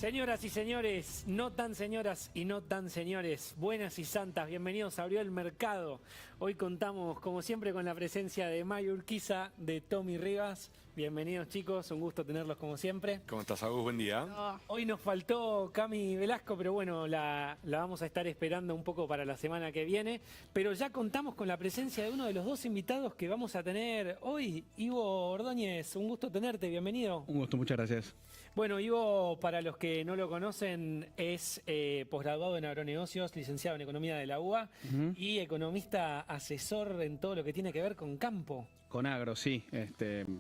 Señoras y señores, no tan señoras y no tan señores, buenas y santas, bienvenidos a Abrió el Mercado. Hoy contamos, como siempre, con la presencia de Mayo Urquiza, de Tommy Rivas. Bienvenidos, chicos, un gusto tenerlos como siempre. ¿Cómo estás, Agus? Buen día. Hoy nos faltó Cami Velasco, pero bueno, la vamos a estar esperando un poco para la semana que viene. Pero ya contamos con la presencia de uno de los dos invitados que vamos a tener hoy. Ivo Ordóñez, un gusto tenerte, bienvenido. Un gusto, muchas gracias. Bueno, Ivo, para los que no lo conocen, es posgraduado en agronegocios, licenciado en economía de la UBA y economista asesor en todo lo que tiene que ver con campo. Con agro, sí.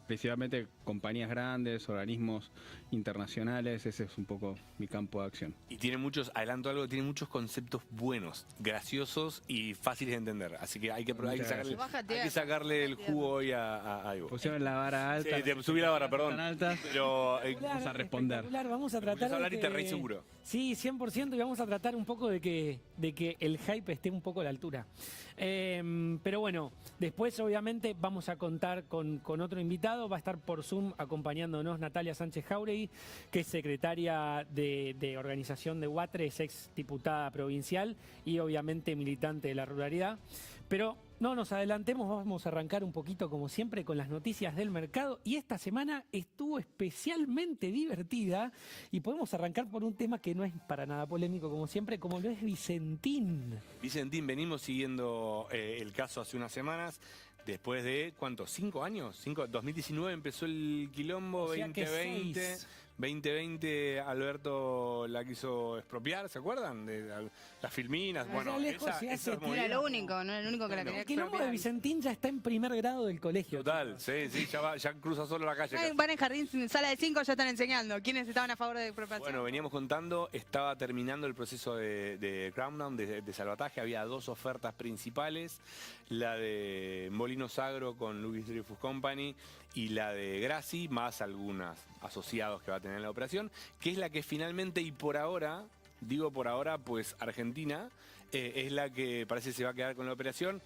Principalmente compañías grandes, organismos internacionales, ese es un poco mi campo de acción. Y tiene muchos, adelanto algo, tiene muchos conceptos buenos, graciosos y fáciles de entender. Así que hay que sacarle el jugo hoy a Ivo. Pusieron la vara alta. Sí, te subí la vara, perdón. Tan alta, Pero vamos a responder. Vamos a tratar de hablar de y te reí seguro. Sí, 100%, y vamos a tratar un poco de que el hype esté un poco a la altura. Pero bueno, después obviamente vamos a contar con otro invitado. Va a estar por Zoom acompañándonos Natalia Sánchez Jauregui, que es secretaria de organización de UATRE, es ex diputada provincial y obviamente militante de la ruralidad. Pero no nos adelantemos, vamos a arrancar un poquito como siempre con las noticias del mercado, y esta semana estuvo especialmente divertida y podemos arrancar por un tema que no es para nada polémico como siempre, como lo es Vicentín. Vicentín, venimos siguiendo el caso hace unas semanas. Después de, ¿cuántos? ¿5 años? 2019 empezó el quilombo, o sea 2020. 2020 Alberto la quiso expropiar, ¿se acuerdan? De las filminas. Bueno, era lo único, no era el único que la quería expropiar. El quilombo de Vicentín ya está en primer grado del colegio. Total, sí, ya cruza solo la calle. Van en jardín, sala de 5, ya están enseñando. ¿Quiénes estaban a favor de expropiación? Bueno, veníamos contando, estaba terminando el proceso de Crown, de salvataje. Había dos ofertas principales, la de Molinos Agro con Louis Dreyfus Company y la de Grassi, más algunos asociados que va a tener la operación, que es la que finalmente, y por ahora, digo por ahora, pues Argentina es la que parece se va a quedar con la operación.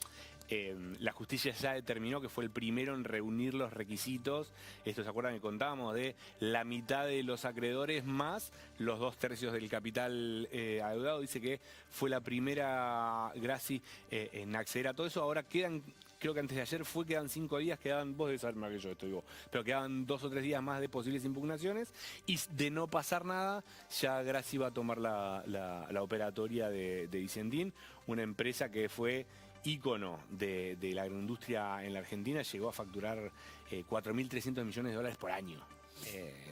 La justicia ya determinó que fue el primero en reunir los requisitos. Esto, ¿se acuerdan que contábamos de la mitad de los acreedores más los 2/3 del capital adeudado? Dice que fue la primera Grassi en acceder a todo eso. Ahora quedan, creo que antes de ayer quedan 5 días, vos debes saber más que yo esto, digo, pero quedaban 2 o 3 días más de posibles impugnaciones, y de no pasar nada, ya Grassi va a tomar la operatoria de Vicentín, una empresa que fue ícono de la agroindustria en la Argentina. Llegó a facturar 4.300 millones de dólares por año.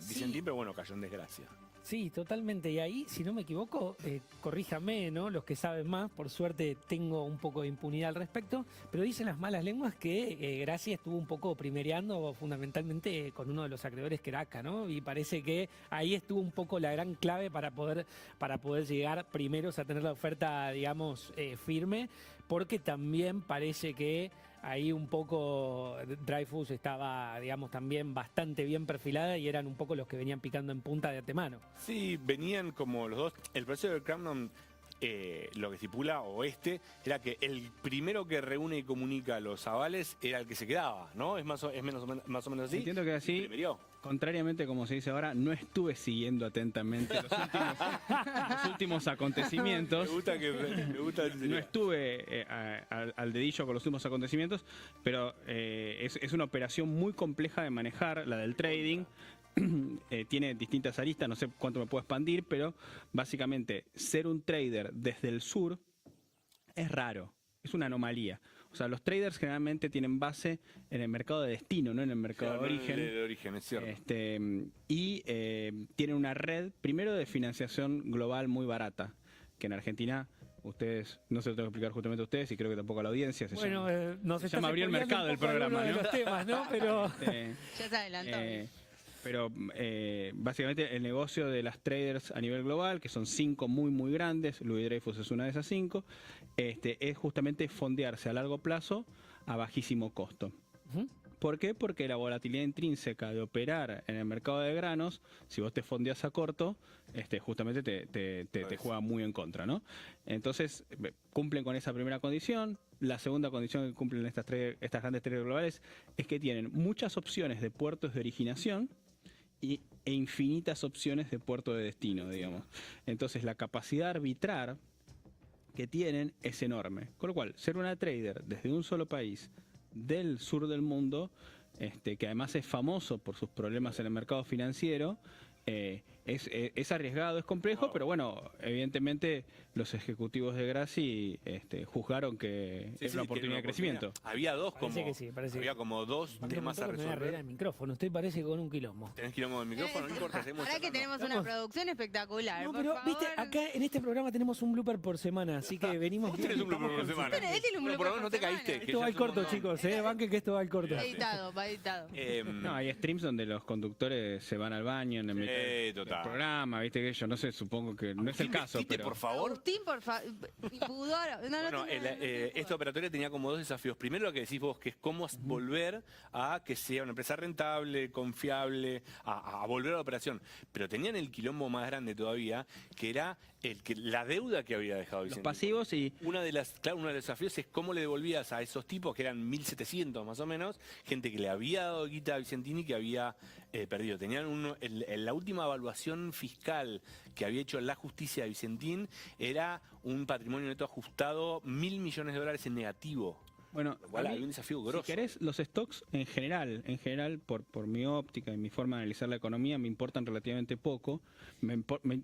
Vicentín, pero bueno, cayó en desgracia. Sí, totalmente. Y ahí, si no me equivoco, corríjame, ¿no? Los que saben más, por suerte tengo un poco de impunidad al respecto, pero dicen las malas lenguas que Grassi estuvo un poco primereando fundamentalmente con uno de los acreedores que era ACA, ¿no? Y parece que ahí estuvo un poco la gran clave para poder llegar primeros a tener la oferta, digamos, firme, porque también parece que ahí un poco Dreyfus estaba, digamos, también bastante bien perfilada y eran un poco los que venían picando en punta de antemano. Sí, venían como los dos. El proceso de Crown, lo que estipula, era que el primero que reúne y comunica los avales era el que se quedaba, ¿no? Es más o menos así. Entiendo que así, contrariamente como se dice ahora, no estuve siguiendo atentamente los últimos acontecimientos. Me gusta no estuve al dedillo con los últimos acontecimientos, pero es una operación muy compleja de manejar, la del trading. Tiene distintas aristas, no sé cuánto me puedo expandir, pero básicamente ser un trader desde el sur es raro, es una anomalía. O sea, los traders generalmente tienen base en el mercado de destino, no en el mercado de origen. De origen, es cierto. Y tienen una red, primero, de financiación global muy barata, que en Argentina... Ustedes, no se lo tengo que explicar justamente a ustedes y creo que tampoco a la audiencia. Se llama Abrió el Mercado el programa, ¿no? De los temas, ¿no? Pero... ya se adelantó. Pero básicamente el negocio de las traders a nivel global, que son 5 muy grandes, Louis Dreyfus es una de esas 5, es justamente fondearse a largo plazo a bajísimo costo. ¿Por qué? Porque la volatilidad intrínseca de operar en el mercado de granos, si vos te fondeas a corto, justamente te juega muy en contra, ¿no? Entonces, cumplen con esa primera condición. La segunda condición que cumplen estas grandes traders globales es que tienen muchas opciones de puertos de originación e infinitas opciones de puerto de destino, digamos. Entonces la capacidad de arbitrar que tienen es enorme. Con lo cual, ser una trader desde un solo país del sur del mundo, que además es famoso por sus problemas en el mercado financiero, es arriesgado, es complejo, pero bueno, evidentemente los ejecutivos de Grassi juzgaron que Sí, es una oportunidad de crecimiento. Había dos Parece como, que sí, parece había que sí. como dos Me temas a voy a arreglar resolver. el micrófono, estoy parece con un quilombo. ¿Tenés quilombo del micrófono? No importa, seguimos Ahora que charlando. tenemos una producción espectacular. No, por pero favor. viste, acá en este programa tenemos un blooper por semana, así que venimos Vos bien. tenés un blooper por semana. Pero él tiene un Bueno, por lo menos no te blooper por caíste. que Esto va ya al es un corto, montón. chicos, banquen que esto va al corto. Editado, va editado. No, hay streams donde los conductores se van al baño en el mitad del total. programa, viste que yo no sé, supongo que no es el caso, Vestite, pero por favor. Agustín, por favor. Pudor. No, Bueno, tengo- no tengo esta operatoria tenía como dos desafíos. Primero lo que decís vos, que es cómo volver a que sea una empresa rentable, confiable, a volver a la operación. Pero tenían el quilombo más grande todavía, que era la deuda que había dejado los Vicentini. pasivos y Uno de los desafíos es cómo le devolvías a esos tipos, que eran 1.700 más o menos, gente que le había dado guita a Vicentini que había perdido. Tenían la última evaluación fiscal que había hecho la justicia de Vicentín era un patrimonio neto ajustado, $1.000 millones en negativo. bueno, Lo cual a mí, hay un desafío grosso. si querés, los stocks en general, por mi óptica y mi forma de analizar la economía, me importan relativamente poco.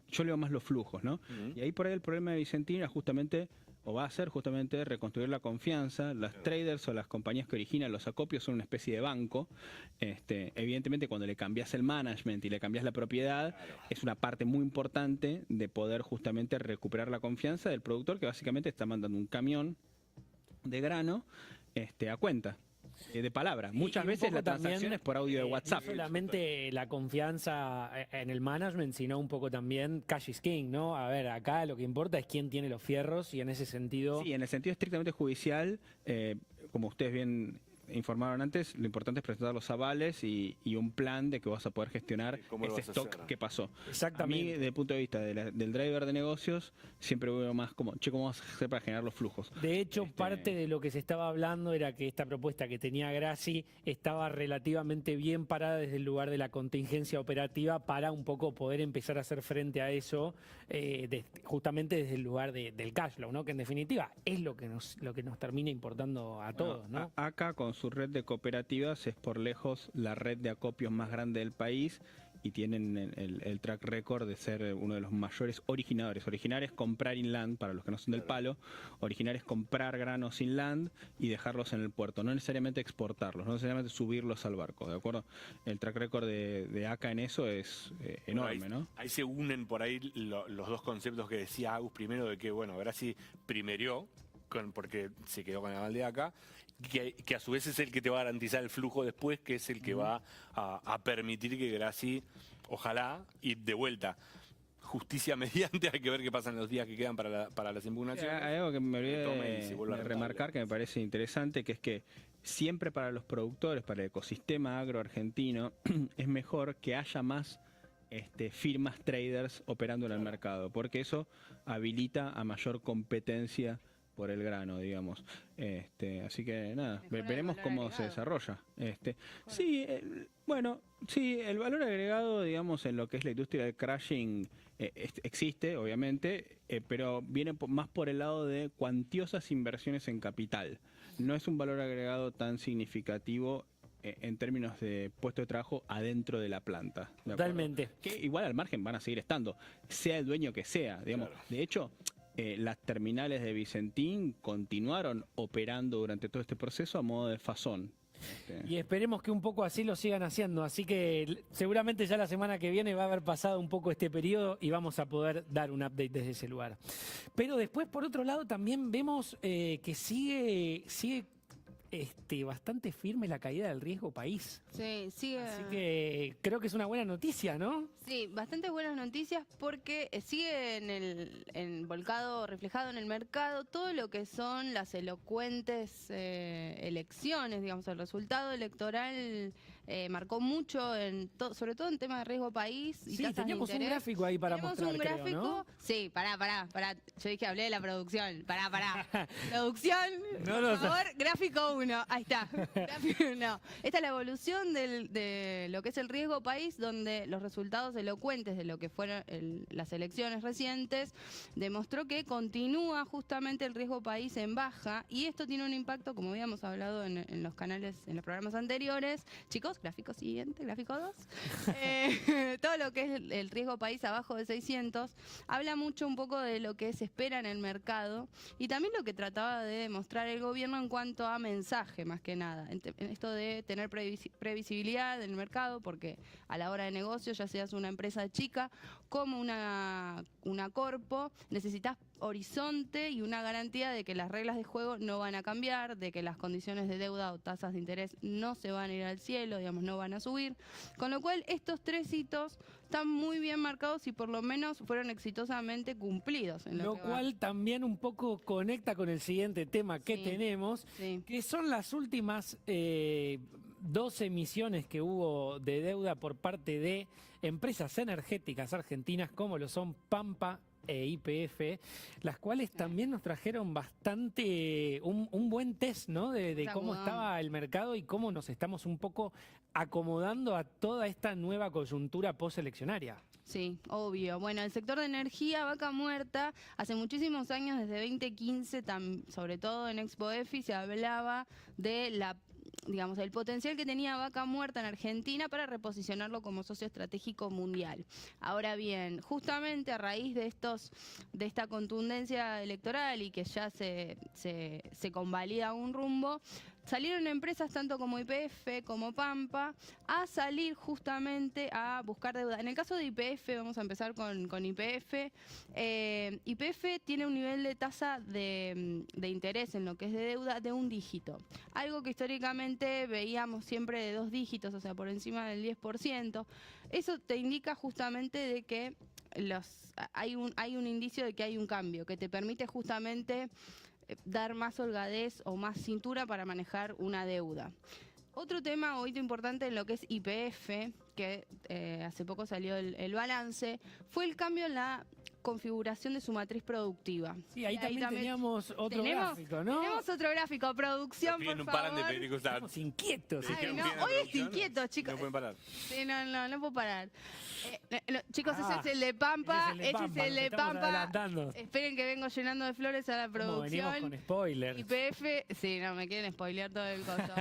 Yo leo más los flujos, ¿no? Ujú. Y ahí por ahí el problema de Vicentín era justamente, o va a ser justamente, reconstruir la confianza. Las traders o las compañías que originan los acopios son una especie de banco. Evidentemente, cuando le cambias el management y le cambias la propiedad, es una parte muy importante de poder justamente recuperar la confianza del productor, que básicamente está mandando un camión de grano a cuenta, de palabra. Muchas Y un veces poco la transacción también, es por audio de WhatsApp. No solamente la confianza en el management, sino un poco también cash is king, ¿no? A ver, acá lo que importa es quién tiene los fierros y en ese sentido... Sí, en el sentido estrictamente judicial, como ustedes bien informaron antes, lo importante es presentar los avales y un plan de que vas a poder gestionar ¿Cómo lo ese vas a stock hacer? que pasó. Exactamente. A mí, desde el punto de vista del driver de negocios, siempre veo más como, ¿cómo vas a hacer para generar los flujos? De hecho, parte de lo que se estaba hablando era que esta propuesta que tenía Grassi estaba relativamente bien parada desde el lugar de la contingencia operativa para un poco poder empezar a hacer frente a eso, justamente desde el lugar del cash flow, ¿no? Que en definitiva es lo que nos termina importando a todos, ¿no? Acá, con su red de cooperativas, es por lejos la red de acopios más grande del país y tienen el track record de ser uno de los mayores originadores. Originar es comprar inland, para los que no son del palo. Originar es comprar granos inland y dejarlos en el puerto. No necesariamente exportarlos, no necesariamente subirlos al barco, ¿de acuerdo? El track record de ACA en eso es enorme, ¿no? Ahí se unen por ahí los dos conceptos que decía Agus. Primero de que, bueno, Grassi primerió, porque se quedó con el aval de ACA, que a su vez es el que te va a garantizar el flujo después, que es el que va a permitir que Grassi, ojalá, y de vuelta, justicia mediante, hay que ver qué pasa en los días que quedan para las impugnaciones. Hay algo que me olvidé Tome y se vuelva de rentable. remarcar que me parece interesante, que es que siempre para los productores, para el ecosistema agro argentino, es mejor que haya más firmas traders operando en el mercado, porque eso habilita a mayor competencia por el grano, digamos. Así que nada, Mejora el veremos valor cómo se agregado. desarrolla. Sí, sí, el valor agregado, digamos, en lo que es la industria del crashing existe, obviamente, pero viene más por el lado de cuantiosas inversiones en capital. No es un valor agregado tan significativo en términos de puesto de trabajo adentro de la planta. ¿De acuerdo? Totalmente. Que igual al margen van a seguir estando, sea el dueño que sea, digamos. Claro. De hecho, las terminales de Vicentín continuaron operando durante todo este proceso a modo de fazón. Y esperemos que un poco así lo sigan haciendo. Así que seguramente ya la semana que viene va a haber pasado un poco este periodo y vamos a poder dar un update desde ese lugar. Pero después, por otro lado, también vemos que sigue bastante firme la caída del riesgo país. Sí, sigue. Así que creo que es una buena noticia, ¿no? Sí, bastante buenas noticias porque sigue volcado, reflejado en el mercado todo lo que son las elocuentes elecciones, digamos, el resultado electoral marcó mucho, sobre todo en temas de riesgo país y Sí, tasas de teníamos un interés. gráfico ahí para Tenemos mostrar, un creo, gráfico. ¿no? Sí, pará. Yo dije, hablé de la producción. Pará. Producción, No por lo favor, gráfico 1, ahí está. Gráfico 1. Esta es la evolución de lo que es el riesgo país, donde los resultados elocuentes de lo que fueron las elecciones recientes demostró que continúa justamente el riesgo país en baja, y esto tiene un impacto, como habíamos hablado en los canales, en los programas anteriores. Chicos, gráfico siguiente, gráfico 2. Todo lo que es el riesgo país abajo de 600 habla mucho un poco de lo que se espera en el mercado y también lo que trataba de demostrar el gobierno en cuanto a mensaje, más que nada. En esto de tener previsibilidad del mercado, porque a la hora de negocio, ya seas una empresa chica como una corpo, necesitas horizonte y una garantía de que las reglas de juego no van a cambiar, de que las condiciones de deuda o tasas de interés no se van a ir al cielo, digamos, no van a subir. Con lo cual, estos 3 hitos están muy bien marcados y por lo menos fueron exitosamente cumplidos. Lo cual también un poco conecta con el siguiente tema que tenemos, que son las últimas 2 emisiones que hubo de deuda por parte de empresas energéticas argentinas como lo son Pampa e YPF, las cuales también nos trajeron bastante un buen test, ¿no? De cómo estaba el mercado y cómo nos estamos un poco acomodando a toda esta nueva coyuntura posteleccionaria. Sí, obvio. Bueno, el sector de energía, vaca muerta, hace muchísimos años, desde 2015, sobre todo en Expo EFI, se hablaba de digamos, el potencial que tenía Vaca Muerta en Argentina para reposicionarlo como socio estratégico mundial. Ahora bien, justamente a raíz de esta contundencia electoral y que ya se convalida un rumbo, salieron empresas tanto como YPF como Pampa a salir justamente a buscar deuda. En el caso de YPF, vamos a empezar con YPF. YPF tiene un nivel de tasa de interés en lo que es de deuda de 1 dígito. Algo que históricamente veíamos siempre de 2 dígitos, o sea, por encima del 10%. Eso te indica justamente de que hay un indicio de que hay un cambio, que te permite justamente dar más holgadez o más cintura para manejar una deuda. Otro tema o hito importante en lo que es YPF, que hace poco salió el balance, fue el cambio en la configuración de su matriz productiva. Sí, ahí también teníamos otro gráfico, ¿no? Tenemos otro gráfico, producción, por favor. Estamos inquietos. Ay, no, hoy es inquieto, chicos. No pueden parar. Sí, no puedo parar. Chicos, ese es el de Pampa. Ese es el de Pampa. Esperen que vengo llenando de flores a la producción. Venimos con spoilers. YPF, sí, no, me quieren spoilear todo el coso.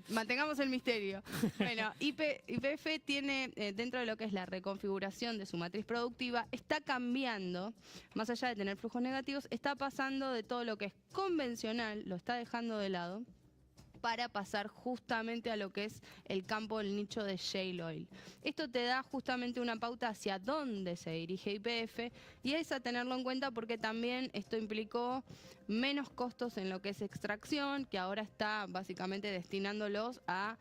Mantengamos el misterio. Bueno, YPF tiene, dentro de lo que es la reconfiguración de su matriz productiva, está cambiando, más allá de tener flujos negativos, está pasando de todo lo que es convencional, lo está dejando de lado, para pasar justamente a lo que es el campo, el nicho de shale oil. Esto te da justamente una pauta hacia dónde se dirige YPF y es a tenerlo en cuenta porque también esto implicó menos costos en lo que es extracción, que ahora está básicamente destinándolos a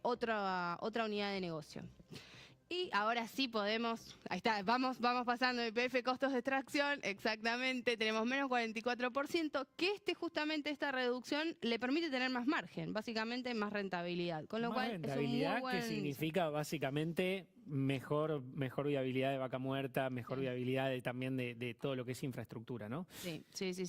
otra unidad de negocio. Y ahora sí podemos, ahí está, vamos pasando YPF, costos de extracción, exactamente, tenemos menos 44%, que justamente esta reducción le permite tener más margen, básicamente más rentabilidad. Con lo más cual rentabilidad, es un muy buen... que significa básicamente mejor viabilidad de Vaca Muerta, mejor viabilidad también de todo lo que es infraestructura, ¿no? Sí.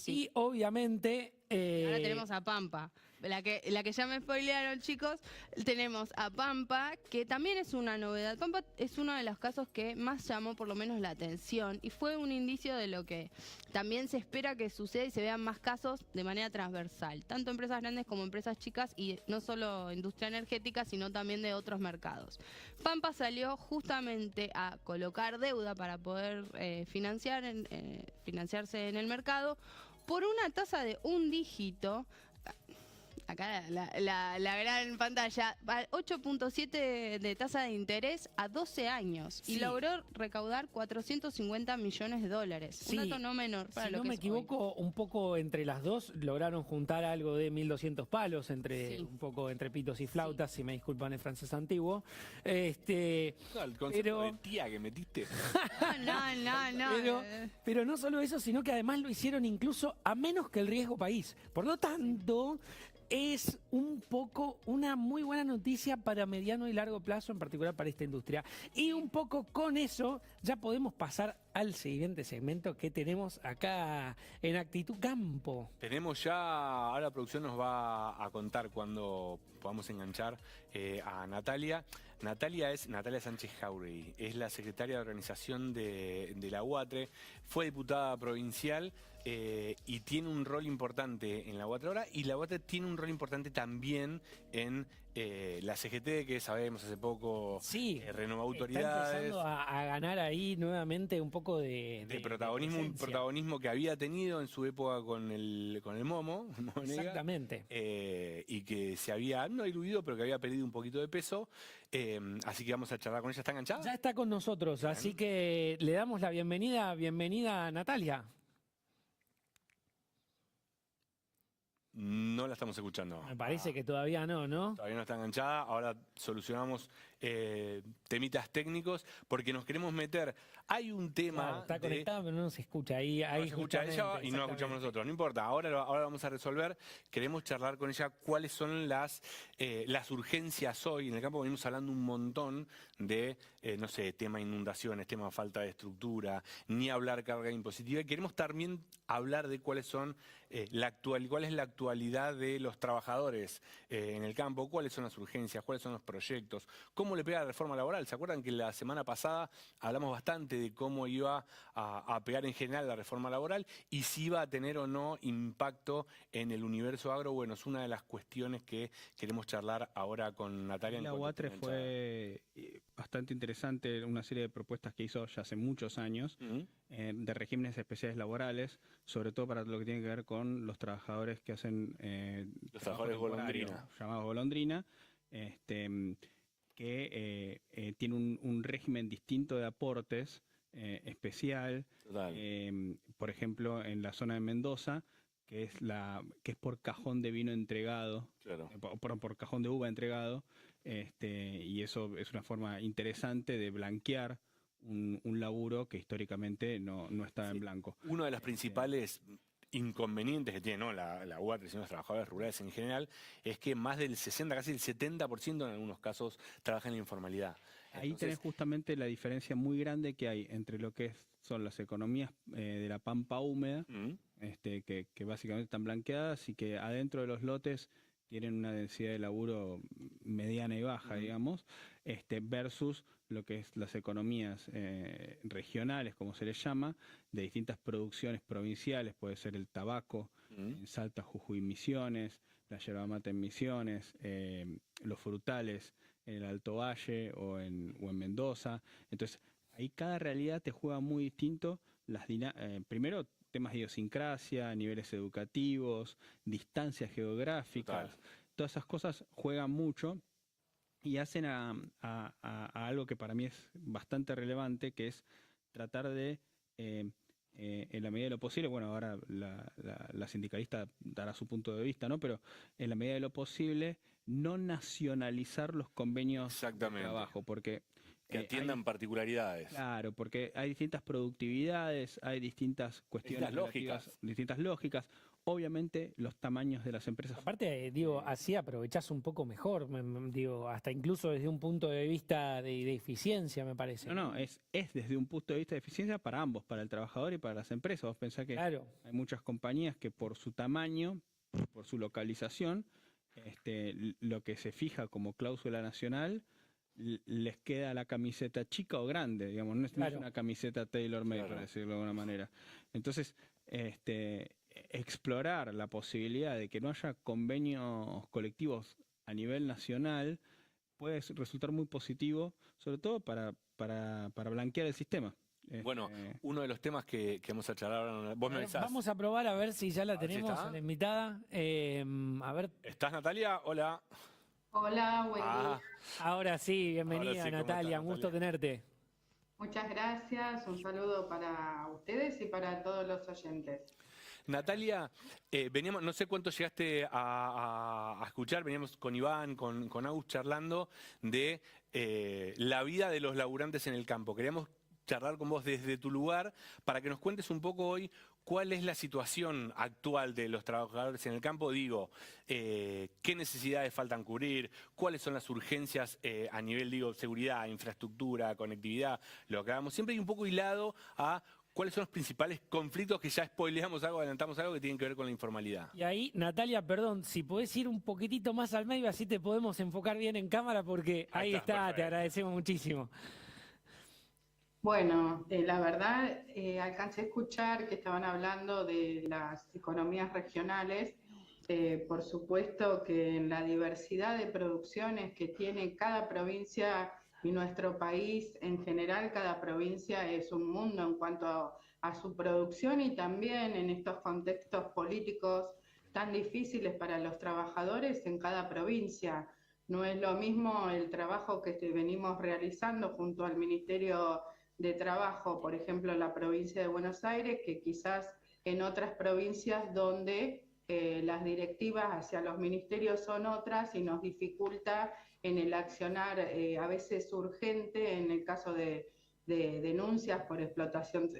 Y obviamente... Ahora tenemos a Pampa, la que ya me spoilearon, chicos. Tenemos a Pampa, que también es una novedad. Pampa es uno de los casos que más llamó por lo menos la atención y fue un indicio de lo que también se espera que suceda y se vean más casos de manera transversal, tanto empresas grandes como empresas chicas y no solo industria energética, sino también de otros mercados. Pampa salió justamente a colocar deuda para poder financiarse en el mercado por una tasa de 1 dígito. Acá la gran pantalla, 8.7 de tasa de interés a 12 años y logró recaudar 450 millones de dólares. Sí. Un dato no menor para si lo no que me es equivoco, hoy. un poco entre las dos lograron juntar algo de 1.200 palos, un poco entre pitos y flautas, si me disculpan el francés antiguo. El concepto de tía que metiste. No. Pero no solo eso, sino que además lo hicieron incluso a menos que el riesgo país. Por lo tanto... es un poco una muy buena noticia para mediano y largo plazo, en particular para esta industria. Y un poco con eso ya podemos pasar al siguiente segmento que tenemos acá en Actitud Campo. Tenemos ya, ahora la producción nos va a contar cuando podamos enganchar a Natalia. Natalia es Natalia Sánchez Jauregui, es la secretaria de organización de la UATRE, fue diputada provincial y tiene un rol importante en la UATRE ahora, y la UATRE tiene un rol importante también en la CGT, que sabemos hace poco renovó autoridades. Está empezando a ganar ahí nuevamente un poco de protagonismo, un protagonismo que había tenido en su época con el Momo. Exactamente. Y que se había, no diluido, pero que había perdido un poquito de peso. Así que vamos a charlar con ella. ¿Está enganchada? Ya está con nosotros, bien. Así que le damos la bienvenida. Bienvenida, Natalia. No la estamos escuchando. Me parece que todavía no, ¿no? Todavía no está enganchada. Ahora solucionamos temitas técnicos porque nos queremos meter. Hay un tema. Claro, está conectado, pero no se escucha. Ahí no se escucha ella y no la escuchamos nosotros. No importa. Ahora vamos a resolver. Queremos charlar con ella cuáles son las urgencias hoy. En el campo venimos hablando un montón de, no sé, tema inundaciones, tema falta de estructura, ni hablar carga impositiva. Y queremos también hablar de cuáles son cuál es la actualidad de los trabajadores en el campo, cuáles son las urgencias, cuáles son los proyectos, cómo le pega la reforma laboral. ¿Se acuerdan que la semana pasada hablamos bastante de cómo iba a pegar en general la reforma laboral y si iba a tener o no impacto en el universo agro? Bueno, es una de las cuestiones que queremos charlar ahora con Natalia. La UATRE fue bastante interesante, una serie de propuestas que hizo ya hace muchos años de regímenes especiales laborales, sobre todo para lo que tiene que ver con los trabajadores que hacen los trabajadores golondrina, llamados golondrina, que tiene un régimen distinto de aportes especial. Por ejemplo, en la zona de Mendoza, que es por cajón de vino entregado, claro. por cajón de uva entregado, y eso es una forma interesante de blanquear un laburo que históricamente no estaba en blanco. Uno de los principales inconvenientes que tiene la UATRE y los trabajadores rurales en general es que más del 60, casi el 70% en algunos casos trabaja en la informalidad. Ahí tenés justamente la diferencia muy grande que hay entre lo que son las economías de la pampa húmeda, que básicamente están blanqueadas y que adentro de los lotes tienen una densidad de laburo mediana y baja, digamos, versus lo que es las economías regionales, como se les llama, de distintas producciones provinciales, puede ser el tabaco en Salta, Jujuy, Misiones, la yerba mate en Misiones, los frutales en el Alto Valle o en Mendoza. Entonces, ahí cada realidad te juega muy distinto. Primero, temas de idiosincrasia, niveles educativos, distancias geográficas, todas esas cosas juegan mucho y hacen a algo que para mí es bastante relevante, que es tratar de, en la medida de lo posible, bueno, ahora la sindicalista dará su punto de vista, ¿no? Pero en la medida de lo posible, no nacionalizar los convenios de trabajo, porque que atiendan particularidades. Claro, porque hay distintas productividades, hay distintas cuestiones distintas lógicas. Obviamente los tamaños de las empresas. Aparte, así aprovechás un poco mejor, hasta incluso desde un punto de vista de eficiencia, me parece. No, es desde un punto de vista de eficiencia para ambos, para el trabajador y para las empresas. Vos pensás que hay muchas compañías que por su tamaño, por su localización, lo que se fija como cláusula nacional, les queda la camiseta chica o grande, digamos, no es una camiseta tailor-made, para decirlo de alguna manera. Entonces, explorar la posibilidad de que no haya convenios colectivos a nivel nacional puede resultar muy positivo, sobre todo para blanquear el sistema. Bueno, uno de los temas que vamos a charlar ahora, vos me avisás. Vamos a probar a ver si ya la tenemos a la invitada. A ver. ¿Estás, Natalia? Hola. Hola, buen día. Ahora sí, bienvenida, Natalia, un gusto tenerte. Muchas gracias, un saludo para ustedes y para todos los oyentes. Natalia, veníamos, no sé cuánto llegaste a escuchar, veníamos con Iván, con Agus charlando de la vida de los laburantes en el campo. Queríamos charlar con vos desde tu lugar para que nos cuentes un poco hoy ¿cuál es la situación actual de los trabajadores en el campo? Digo, ¿qué necesidades faltan cubrir? ¿Cuáles son las urgencias a nivel, digo, seguridad, infraestructura, conectividad? Lo que hagamos siempre, y un poco hilado a cuáles son los principales conflictos, que ya spoileamos algo, adelantamos algo, que tienen que ver con la informalidad. Y ahí, Natalia, perdón, si podés ir un poquitito más al medio, así te podemos enfocar bien en cámara, porque ahí está, perfecto. te agradecemos muchísimo. Bueno, la verdad, alcancé a escuchar que estaban hablando de las economías regionales. Por supuesto que en la diversidad de producciones que tiene cada provincia y nuestro país en general, cada provincia es un mundo en cuanto a su producción, y también en estos contextos políticos tan difíciles para los trabajadores en cada provincia. No es lo mismo el trabajo que venimos realizando junto al Ministerio de Trabajo, por ejemplo, en la provincia de Buenos Aires, que quizás en otras provincias donde las directivas hacia los ministerios son otras y nos dificulta en el accionar a veces urgente en el caso de denuncias por explotación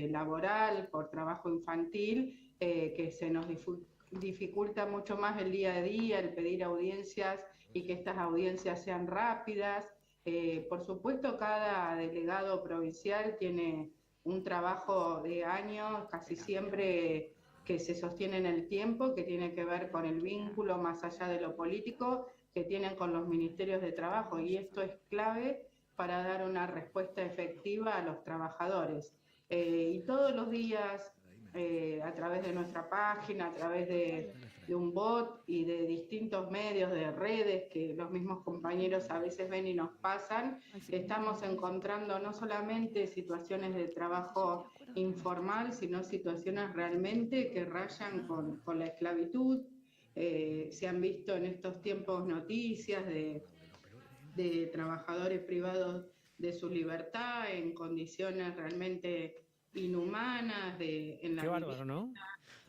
laboral, por trabajo infantil, que se nos dificulta mucho más el día a día, el pedir audiencias y que estas audiencias sean rápidas. Por supuesto, cada delegado provincial tiene un trabajo de años, casi siempre que se sostiene en el tiempo, que tiene que ver con el vínculo más allá de lo político que tienen con los ministerios de trabajo, y esto es clave para dar una respuesta efectiva a los trabajadores. Y todos los días, a través de nuestra página, a través de un bot y de distintos medios, de redes que los mismos compañeros a veces ven y nos pasan, estamos encontrando no solamente situaciones de trabajo informal, sino situaciones realmente que rayan con la esclavitud. Se han visto en estos tiempos noticias de trabajadores privados de su libertad en condiciones realmente inhumanas, en la Qué bárbaro, ¿no?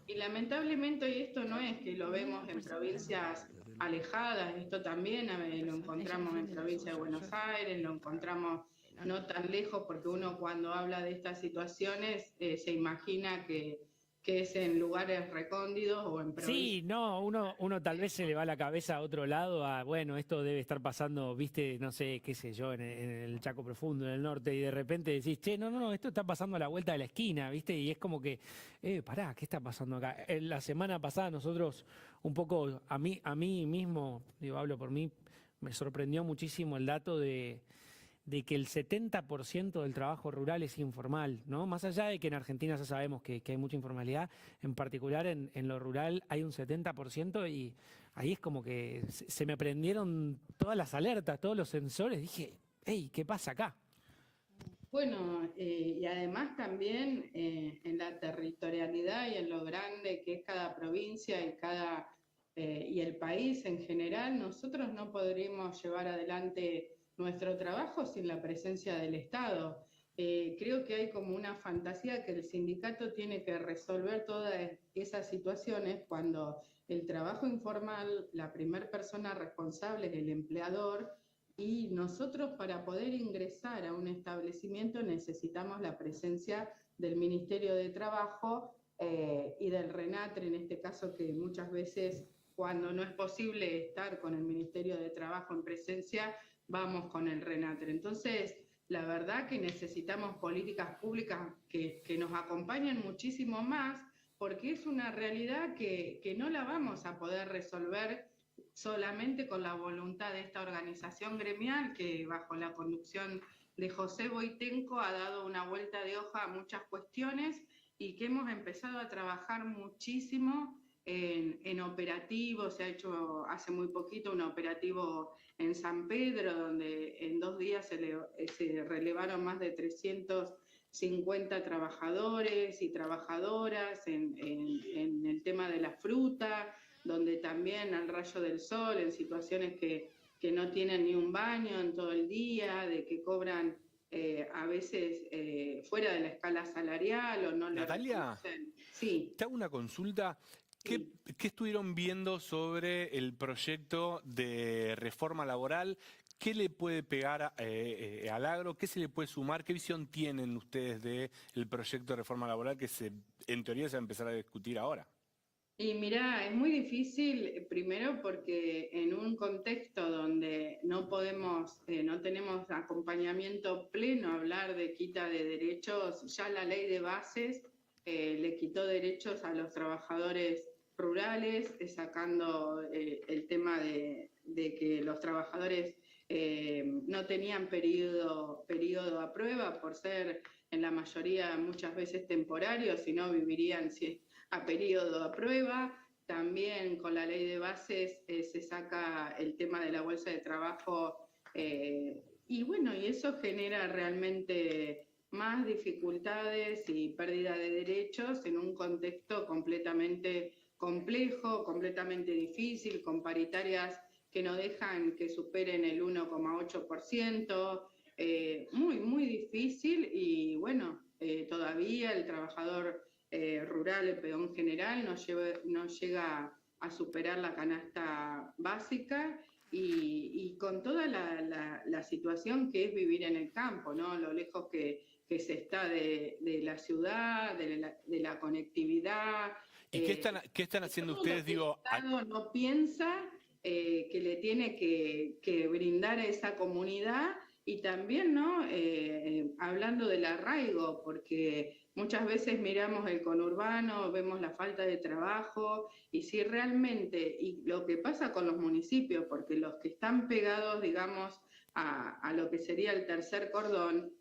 y lamentablemente, y esto no es que lo vemos en provincias alejadas, esto también lo encontramos en provincia de Buenos Aires, lo encontramos no tan lejos, porque uno cuando habla de estas situaciones se imagina que es en lugares recónditos o en provincias. Sí, no, uno tal vez se le va la cabeza a otro lado, bueno, esto debe estar pasando, viste, no sé, qué sé yo, en el Chaco Profundo, en el norte, y de repente decís, che, no, esto está pasando a la vuelta de la esquina, viste, y es como que, pará, ¿qué está pasando acá? La semana pasada nosotros, un poco, a mí mismo, digo, hablo por mí, me sorprendió muchísimo el dato de que el 70% del trabajo rural es informal, ¿no? Más allá de que en Argentina ya sabemos que hay mucha informalidad, en particular en lo rural hay un 70%, y ahí es como que se me prendieron todas las alertas, todos los sensores, dije, hey, ¿qué pasa acá? Bueno, y además también en la territorialidad y en lo grande que es cada provincia y el país en general, nosotros no podríamos llevar adelante nuestro trabajo sin la presencia del Estado. Creo que hay como una fantasía que el sindicato tiene que resolver todas esas situaciones cuando el trabajo informal, la primera persona responsable es el empleador, y nosotros para poder ingresar a un establecimiento necesitamos la presencia del Ministerio de Trabajo y del RENATRE, en este caso, que muchas veces cuando no es posible estar con el Ministerio de Trabajo en presencia, vamos con el RENATRE. Entonces, la verdad que necesitamos políticas públicas que nos acompañen muchísimo más, porque es una realidad que no la vamos a poder resolver solamente con la voluntad de esta organización gremial que bajo la conducción de José Boitenco ha dado una vuelta de hoja a muchas cuestiones, y que hemos empezado a trabajar muchísimo en operativos. Se ha hecho hace muy poquito un operativo en San Pedro, donde en 2 días se relevaron más de 350 trabajadores y trabajadoras en el tema de la fruta, donde también al rayo del sol, en situaciones que no tienen ni un baño en todo el día, de que cobran a veces fuera de la escala salarial o no le Natalia, reconocen. Sí. te hago una consulta. ¿Qué estuvieron viendo sobre el proyecto de reforma laboral? ¿Qué le puede pegar al agro? ¿Qué se le puede sumar? ¿Qué visión tienen ustedes del proyecto de reforma laboral que en teoría se va a empezar a discutir ahora? Y mira, es muy difícil, primero porque en un contexto donde no podemos, no tenemos acompañamiento pleno, hablar de quita de derechos, ya la ley de bases le quitó derechos a los trabajadores rurales, sacando el tema de que los trabajadores no tenían periodo a prueba por ser en la mayoría muchas veces temporarios, sino vivirían a periodo a prueba. También con la ley de bases se saca el tema de la bolsa de trabajo y bueno, y eso genera realmente más dificultades y pérdida de derechos en un contexto completamente complejo, completamente difícil, con paritarias que no dejan que superen el 1,8%, muy difícil y bueno, todavía el trabajador rural, el peón general, no llega a superar la canasta básica y con toda la situación que es vivir en el campo, ¿no? Lo lejos que se está de la ciudad, de la conectividad. ¿Y qué están haciendo ustedes? Digo, el Estado no piensa que le tiene que brindar a esa comunidad y también, ¿no? Hablando del arraigo, porque muchas veces miramos el conurbano, vemos la falta de trabajo y si realmente, y lo que pasa con los municipios, porque los que están pegados, digamos, a lo que sería el tercer cordón,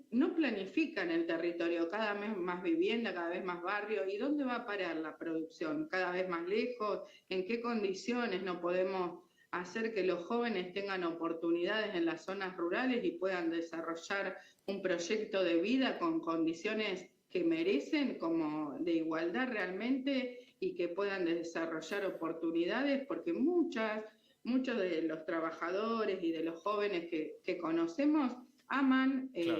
no planifican el territorio, cada vez más vivienda, cada vez más barrio, ¿y dónde va a parar la producción? Cada vez más lejos, ¿en qué condiciones no podemos hacer que los jóvenes tengan oportunidades en las zonas rurales y puedan desarrollar un proyecto de vida con condiciones que merecen, como de igualdad realmente, y que puedan desarrollar oportunidades? Porque muchos de los trabajadores y de los jóvenes que conocemos aman Claro.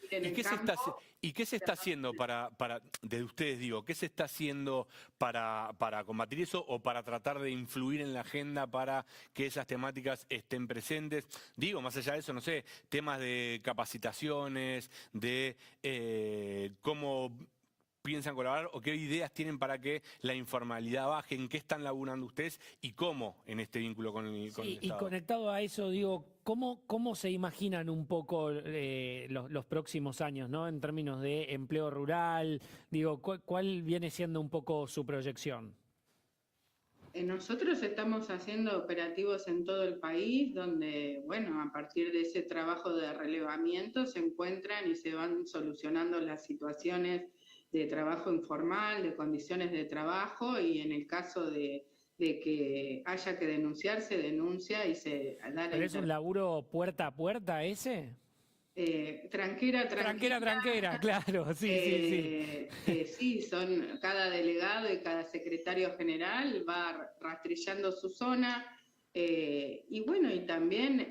en el campo. ¿Y qué se está haciendo de ustedes digo, qué se está haciendo para combatir eso o para tratar de influir en la agenda para que esas temáticas estén presentes? Digo, más allá de eso, no sé, temas de capacitaciones, de cómo piensan colaborar o qué ideas tienen para que la informalidad baje, en qué están laburando ustedes y cómo en este vínculo con el Estado. Y conectado a eso, digo, ¿cómo se imaginan un poco los próximos años, ¿no? En términos de empleo rural, digo, ¿cuál viene siendo un poco su proyección? Nosotros estamos haciendo operativos en todo el país donde, bueno, a partir de ese trabajo de relevamiento se encuentran y se van solucionando las situaciones de trabajo informal, de condiciones de trabajo y en el caso de que haya que denunciar, se denuncia y se da la... ¿Pero es un laburo puerta a puerta ese? Tranquera, claro, sí. Sí, cada delegado y cada secretario general va rastrillando su zona y bueno, y también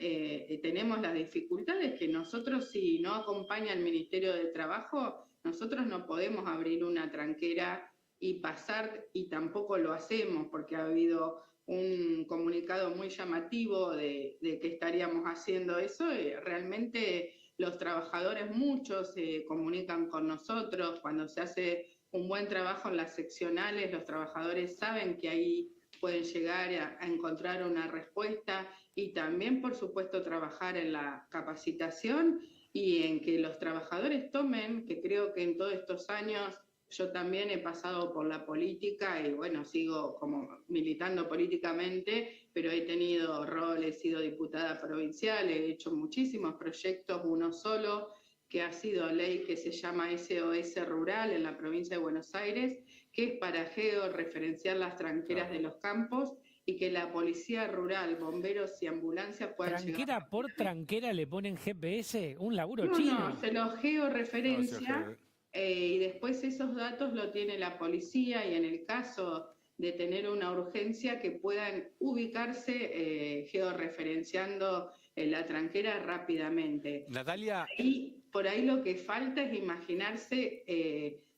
tenemos las dificultades que nosotros, si no acompaña el Ministerio de Trabajo, nosotros no podemos abrir una tranquera y pasar, y tampoco lo hacemos porque ha habido un comunicado muy llamativo de que estaríamos haciendo eso. Realmente los trabajadores muchos se comunican con nosotros, cuando se hace un buen trabajo en las seccionales, los trabajadores saben que ahí pueden llegar a encontrar una respuesta y también, por supuesto, trabajar en la capacitación y en que los trabajadores tomen, que creo que en todos estos años yo también he pasado por la política y bueno, sigo como militando políticamente, pero he tenido roles, he sido diputada provincial, he hecho muchísimos proyectos, uno solo, que ha sido ley que se llama SOS Rural en la provincia de Buenos Aires, que es para georreferenciar las tranqueras de los campos y que la policía rural, bomberos y ambulancias puedan ¿Tranquera llegar. por tranquera le ponen GPS? ¿Un laburo chino? No, se los georreferencia y después esos datos lo tiene la policía y en el caso de tener una urgencia que puedan ubicarse georreferenciando la tranquera rápidamente. Natalia. Y por ahí lo que falta es imaginarse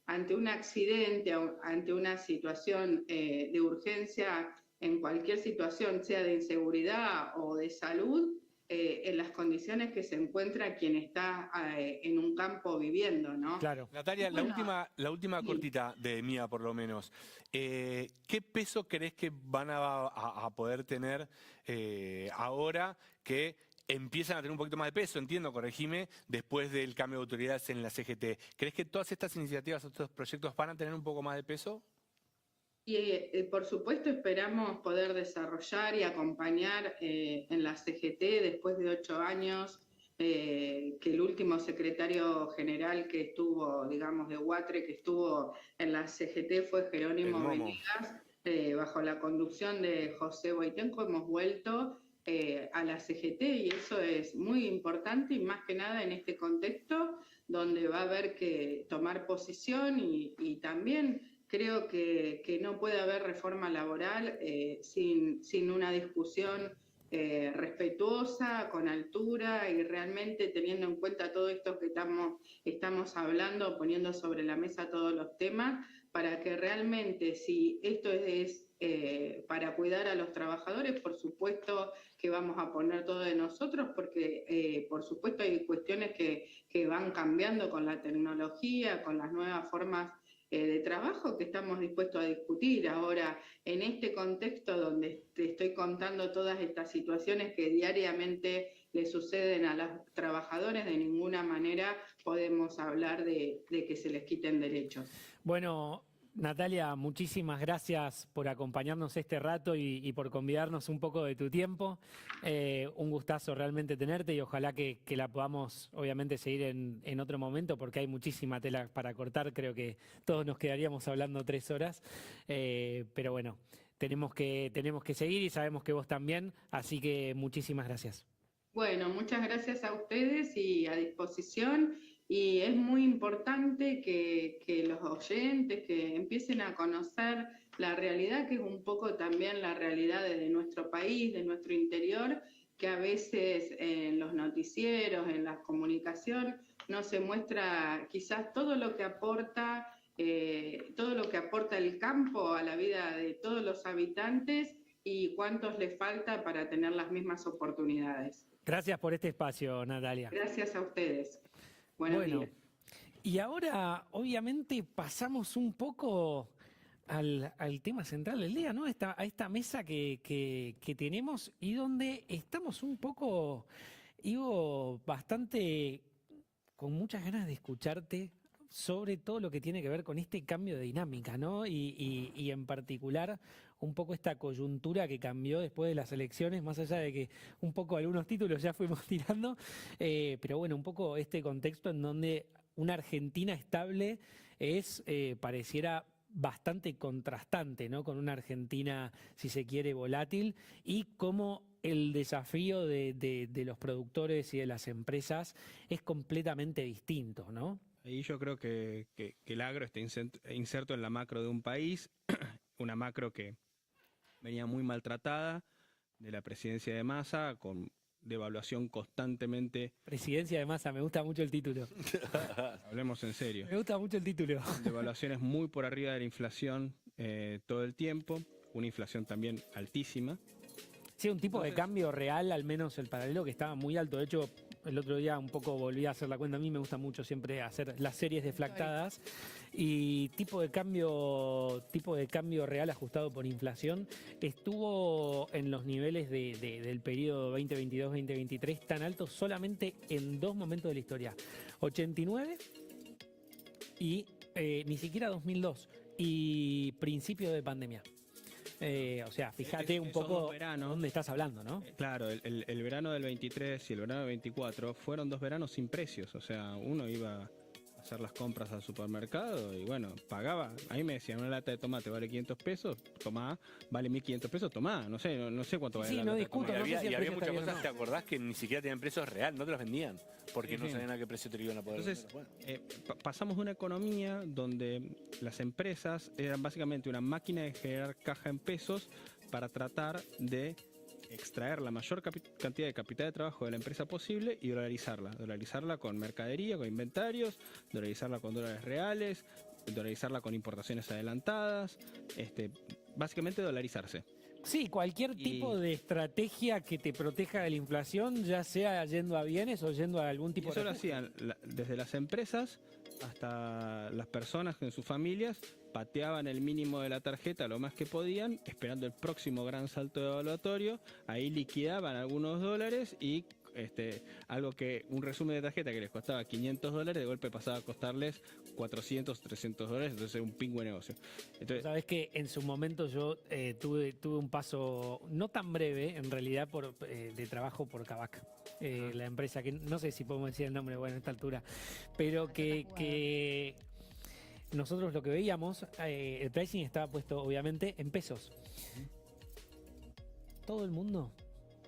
ante un accidente, ante una situación de urgencia, en cualquier situación, sea de inseguridad o de salud, en las condiciones que se encuentra quien está en un campo viviendo, ¿no? Claro. Natalia, Bueno, la última sí. cortita de mía, por lo menos. ¿Qué peso crees que van a poder tener ahora que empiezan a tener un poquito más de peso, entiendo, corregime, después del cambio de autoridades en la CGT? ¿Crees que todas estas iniciativas, estos proyectos van a tener un poco más de peso? Y por supuesto esperamos poder desarrollar y acompañar en la CGT después de 8 años, que el último secretario general que estuvo, digamos, de UATRE, que estuvo en la CGT fue Jerónimo Venegas, bajo la conducción de José Boitenco hemos vuelto a la CGT y eso es muy importante y más que nada en este contexto donde va a haber que tomar posición y también creo que no puede haber reforma laboral sin una discusión respetuosa, con altura y realmente teniendo en cuenta todo esto que estamos hablando, poniendo sobre la mesa todos los temas, para que realmente si esto es para cuidar a los trabajadores, por supuesto que vamos a poner todo de nosotros, porque por supuesto hay cuestiones que van cambiando con la tecnología, con las nuevas formas de trabajo que estamos dispuestos a discutir. Ahora, en este contexto donde te estoy contando todas estas situaciones que diariamente le suceden a los trabajadores, de ninguna manera podemos hablar de que se les quiten derechos. Bueno, Natalia, muchísimas gracias por acompañarnos este rato y por convidarnos un poco de tu tiempo. Un gustazo realmente tenerte y ojalá que la podamos obviamente seguir en otro momento porque hay muchísima tela para cortar. Creo que todos nos quedaríamos hablando 3 horas. Pero bueno, tenemos que seguir y sabemos que vos también. Así que muchísimas gracias. Bueno, muchas gracias a ustedes y a disposición. Y es muy importante que los oyentes que empiecen a conocer la realidad, que es un poco también la realidad de nuestro país, de nuestro interior, que a veces en los noticieros, en la comunicación, no se muestra quizás todo lo que aporta el campo a la vida de todos los habitantes y cuántos les falta para tener las mismas oportunidades. Gracias por este espacio, Natalia. Gracias a ustedes. Buenos días. Y ahora obviamente pasamos un poco al tema central del día, ¿no? A esta mesa que tenemos y donde estamos un poco, Ivo, bastante con muchas ganas de escucharte sobre todo lo que tiene que ver con este cambio de dinámica, ¿no? Y en particular un poco esta coyuntura que cambió después de las elecciones, más allá de que un poco algunos títulos ya fuimos tirando, pero bueno, un poco este contexto en donde una Argentina estable pareciera bastante contrastante, ¿no? Con una Argentina, si se quiere, volátil, y cómo el desafío de los productores y de las empresas es completamente distinto, ¿no? Ahí yo creo que el agro está inserto en la macro de un país, una macro que venía muy maltratada de la presidencia de Massa, con devaluación constantemente. Presidencia de Massa, me gusta mucho el título. Hablemos en serio. Me gusta mucho el título. Devaluaciones muy por arriba de la inflación todo el tiempo, una inflación también altísima. Sí, un tipo de cambio real, al menos el paralelo, que estaba muy alto. De hecho, el otro día un poco volví a hacer la cuenta. A mí me gusta mucho siempre hacer las series deflactadas. Y tipo de cambio real ajustado por inflación estuvo en los niveles del periodo 2022-2023 tan alto solamente en 2 momentos de la historia. 89 y ni siquiera 2002 y principio de pandemia. O sea, fíjate un poco dónde estás hablando, ¿no? Claro, el verano del 23 y el verano del 24 fueron 2 veranos sin precios. O sea, uno iba a hacer las compras al supermercado y bueno, pagaba. A mí me decían, una lata de tomate vale 500 pesos, tomá, vale 1.500 pesos, tomá. No sé cuánto vale la lata de tomate. Y había muchas cosas, ¿te acordás? Que ni siquiera tenían precios real, no te los vendían, porque no sabían a qué precio te lo iban a poder vender. Entonces, pasamos de una economía donde las empresas eran básicamente una máquina de generar caja en pesos para tratar de extraer la mayor cantidad de capital de trabajo de la empresa posible y dolarizarla con mercadería, con inventarios, dolarizarla con dólares reales, dolarizarla con importaciones adelantadas, básicamente dolarizarse. Sí, cualquier tipo de estrategia que te proteja de la inflación, ya sea yendo a bienes o yendo a algún tipo Y eso de lo refugio. hacían desde las empresas hasta las personas en sus familias, pateaban el mínimo de la tarjeta lo más que podían, esperando el próximo gran salto evaluatorio, ahí liquidaban algunos dólares y algo que un resumen de tarjeta que les costaba $500, de golpe pasaba a costarles 400, $300, entonces era un pingüe negocio. Entonces, Sabes que en su momento yo tuve un paso no tan breve, en realidad, de trabajo por Kavak. La empresa que no sé si podemos decir el nombre, bueno, a esta altura, pero que nosotros lo que veíamos, el pricing estaba puesto obviamente en pesos. Todo el mundo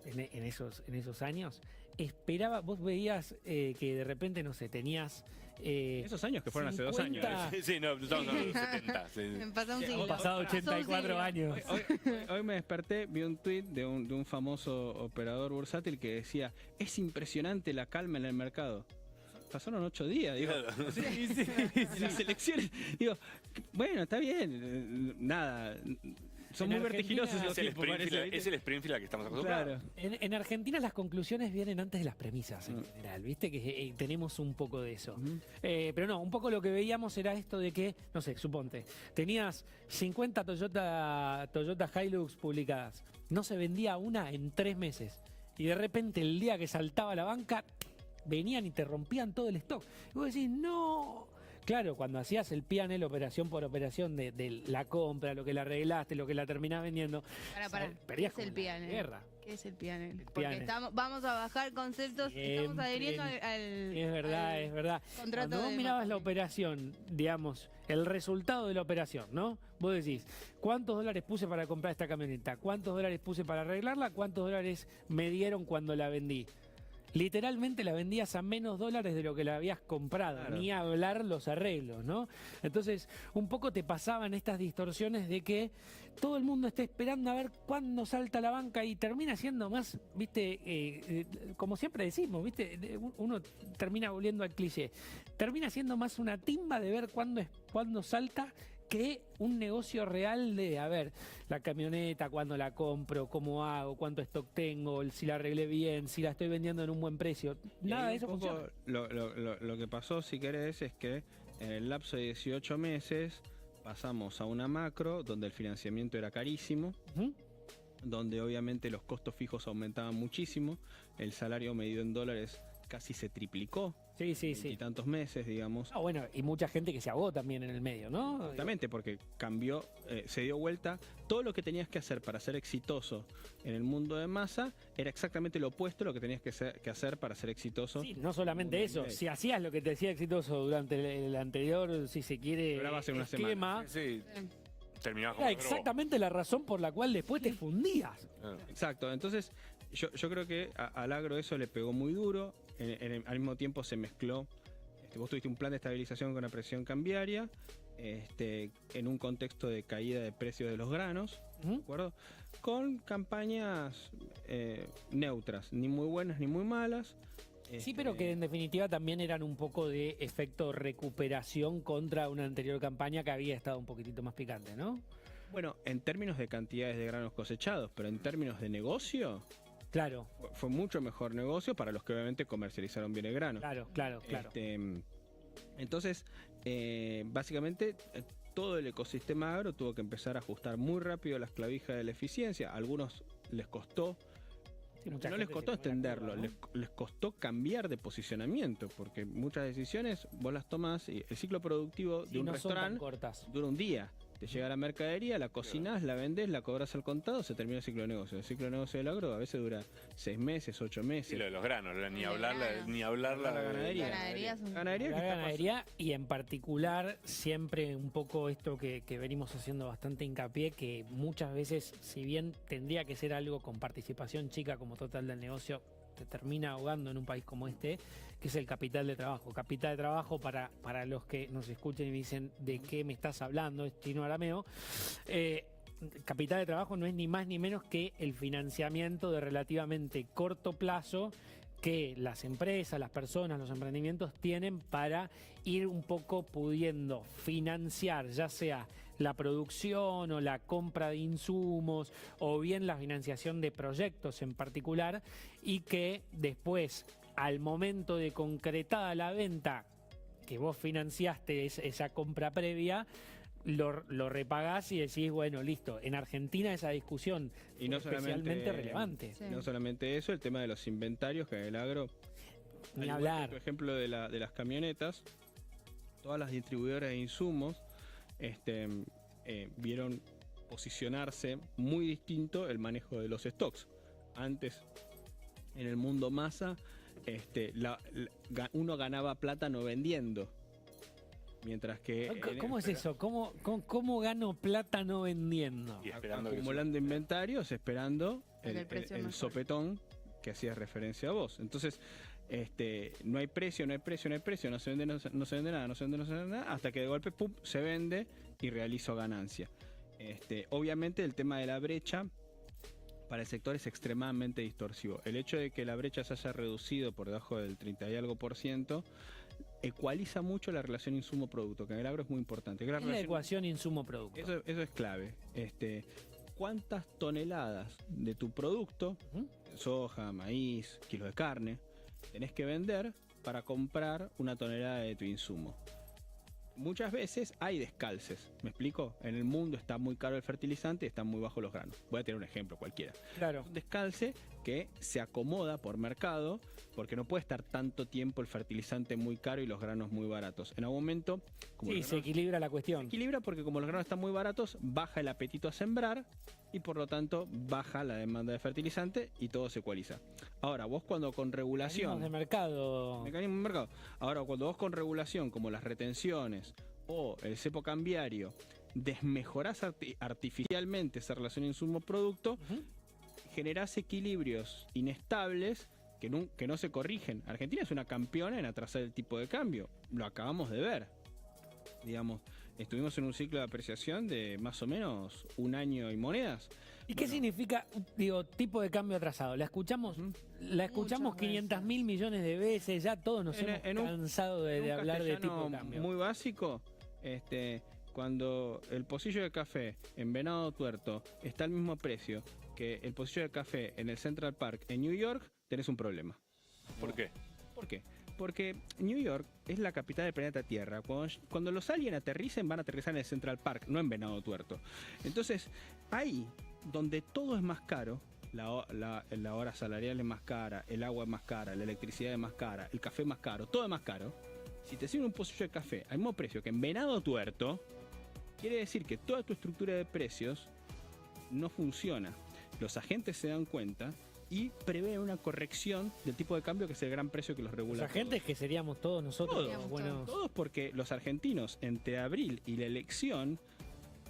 en esos años esperaba, vos veías que de repente, no sé, tenías... esos años que fueron hace 2 años. 50. Sí, no, estamos hablando de los 70. sí. Me pasa un Sí, siglo. Han pasado Pasó un 84 siglo. años. Hoy me desperté, vi un tuit de un famoso operador bursátil que decía, es impresionante la calma en el mercado. Pasaron 8 días, digo. Claro. Las elecciones, digo, bueno, está bien, nada, son En muy Argentina vertiginosos los Es el tiempos, Springfield, parece, ¿viste? es el Springfield al que estamos acostumbrados. Claro. En Argentina las conclusiones vienen antes de las premisas en general, ¿viste? Que tenemos un poco de eso. Ujú. Pero no, un poco lo que veíamos era esto de que, no sé, suponte, tenías 50 Toyota Hilux publicadas, no se vendía una en 3 meses. Y de repente el día que saltaba la banca, venían y te rompían todo el stock. Y vos decís, no... Claro, cuando hacías el P&L operación por operación de la compra, lo que la arreglaste, lo que la terminás vendiendo, Para. perdías ¿Qué es el como la PNL? guerra. ¿Qué es el PNL? El Porque PNL. vamos a bajar conceptos, estamos Siempre. adheriendo al Es verdad, al es verdad. contrato Cuando vos de mirabas la Macri. operación, digamos, el resultado de la operación, ¿no? Vos decís, ¿cuántos dólares puse para comprar esta camioneta? ¿Cuántos dólares puse para arreglarla? ¿Cuántos dólares me dieron cuando la vendí? Literalmente la vendías a menos dólares de lo que la habías comprado, Claro. ni hablar los arreglos, ¿no? Entonces, un poco te pasaban estas distorsiones de que todo el mundo está esperando a ver cuándo salta la banca y termina siendo más, viste, como siempre decimos, viste, uno termina volviendo al cliché, termina siendo más una timba de ver cuándo salta que un negocio real de, a ver, la camioneta, cuándo la compro, cómo hago, cuánto stock tengo, si la arreglé bien, si la estoy vendiendo en un buen precio. Nada de Y eso un poco funciona. lo que pasó, si querés, es que en el lapso de 18 meses pasamos a una macro donde el financiamiento era carísimo, Ujú. donde obviamente los costos fijos aumentaban muchísimo, el salario medido en dólares casi se triplicó Sí, sí, y sí. tantos meses, digamos. Ah, bueno, y mucha gente que se ahogó también en el medio, ¿no? Exactamente, porque cambió, se dio vuelta. Todo lo que tenías que hacer para ser exitoso en el mundo de masa era exactamente lo opuesto a lo que tenías que hacer para ser exitoso. Sí, no solamente Mundo eso, Inglés. si hacías lo que te hacía exitoso durante el anterior, si se quiere, Duraba hace una esquema, Sí, terminabas era como droga. exactamente la razón por la cual después te fundías. Claro. Exacto, entonces yo creo que al agro eso le pegó muy duro, al mismo tiempo se mezcló, vos tuviste un plan de estabilización con la presión cambiaria, en un contexto de caída de precios de los granos, ¿de ¿Mm? acuerdo? Con campañas neutras, ni muy buenas ni muy malas. Sí, pero que en definitiva también eran un poco de efecto recuperación contra una anterior campaña que había estado un poquitito más picante, ¿no? Bueno, en términos de cantidades de granos cosechados, pero en términos de negocio, Claro, fue mucho mejor negocio para los que obviamente comercializaron bien el grano. claro, claro, claro. Entonces, básicamente, todo el ecosistema agro tuvo que empezar a ajustar muy rápido las clavijas de la eficiencia. A algunos les costó, Sí, mucha no les gente costó se comió la extenderlo, curva, ¿no? les costó cambiar de posicionamiento, porque muchas decisiones vos las tomás y el ciclo productivo Sí, de un no son tan restaurante cortas. dura un día. Te llega la mercadería, la cocinás, la vendés, la cobras al contado, se termina el ciclo de negocio. El ciclo de negocio del agro a veces dura 6 meses, 8 meses. Sí, lo de los granos, ni de hablarla, granos. ni hablarla La de ganadería. Ganadería es un- Ganadería que La está ganadería y en particular siempre un poco esto que venimos haciendo bastante hincapié, que muchas veces, si bien tendría que ser algo con participación chica como total del negocio, te termina ahogando en un país como este, que es el capital de trabajo. Capital de trabajo, para los que nos escuchen y dicen de qué me estás hablando, es chino arameo, capital de trabajo no es ni más ni menos que el financiamiento de relativamente corto plazo que las empresas, las personas, los emprendimientos tienen para ir un poco pudiendo financiar, ya sea la producción o la compra de insumos o bien la financiación de proyectos en particular, y que después, al momento de concretada la venta, que vos financiaste esa compra previa, lo repagás y decís, bueno, listo. En Argentina esa discusión Y no fue especialmente relevante. Sí. No solamente eso, el tema de los inventarios, que en el agro, Ni al igual que hablar. tu ejemplo de las camionetas, todas las distribuidoras de insumos vieron posicionarse muy distinto el manejo de los stocks. Antes, en el mundo masa, uno ganaba plata no vendiendo. Mientras que... ¿Cómo es eso? ¿Cómo gano plata no vendiendo? Y esperando que acumulando inventarios, esperando El precio el mejor. sopetón que hacías referencia a vos. Entonces, no hay precio, no se vende, no se vende nada, hasta que de golpe pum, se vende y realizo ganancia. Obviamente el tema de la brecha para el sector es extremadamente distorsivo. El hecho de que la brecha se haya reducido por debajo del 30 y algo % ecualiza mucho la relación insumo-producto, que en el agro es muy importante. Es la ecuación insumo-producto. Eso es clave. ¿Cuántas toneladas de tu producto, Ujú. soja, maíz, kilos de carne, tenés que vender para comprar una tonelada de tu insumo? Muchas veces hay descalces, ¿me explico? En el mundo está muy caro el fertilizante y están muy bajos los granos. Voy a tener un ejemplo cualquiera. Claro. Un descalce que se acomoda por mercado, porque no puede estar tanto tiempo el fertilizante muy caro y los granos muy baratos. En algún momento, como Sí, los se granos equilibra la se cuestión. equilibra, porque como los granos están muy baratos, baja el apetito a sembrar y por lo tanto baja la demanda de fertilizante y todo se ecualiza. Ahora, vos cuando con regulación... Mecanismos de mercado. Mecanismo de mercado. Ahora, cuando vos con regulación, como las retenciones o el cepo cambiario, desmejorás artificialmente esa relación insumo-producto, Ujú. generás equilibrios inestables que no se corrigen. Argentina es una campeona en atrasar el tipo de cambio. Lo acabamos de ver. Digamos, estuvimos en un ciclo de apreciación de más o menos un año y monedas. ¿Y qué significa, digo, tipo de cambio atrasado? La escuchamos Muchas 500 mil millones de veces, ya todos nos hemos cansado de En un hablar de tipo de castellano cambio. muy básico, cuando el pocillo de café en Venado Tuerto está al mismo precio que el pocillo de café en el Central Park en New York, tenés un problema. ¿Por qué? ¿Por qué? Porque New York es la capital del planeta Tierra. Cuando los aliens aterricen, van a aterrizar en el Central Park, no en Venado Tuerto. Entonces, ahí donde todo es más caro, la hora salarial es más cara, el agua es más cara, la electricidad es más cara, el café es más caro, todo es más caro. Si te sirven un pocillo de café al mismo precio que en Venado Tuerto, quiere decir que toda tu estructura de precios no funciona. Los agentes se dan cuenta y prevén una corrección del tipo de cambio, que es el gran precio que los regula. Los agentes que seríamos todos nosotros, Todos. bueno, Todos, porque los argentinos entre abril y la elección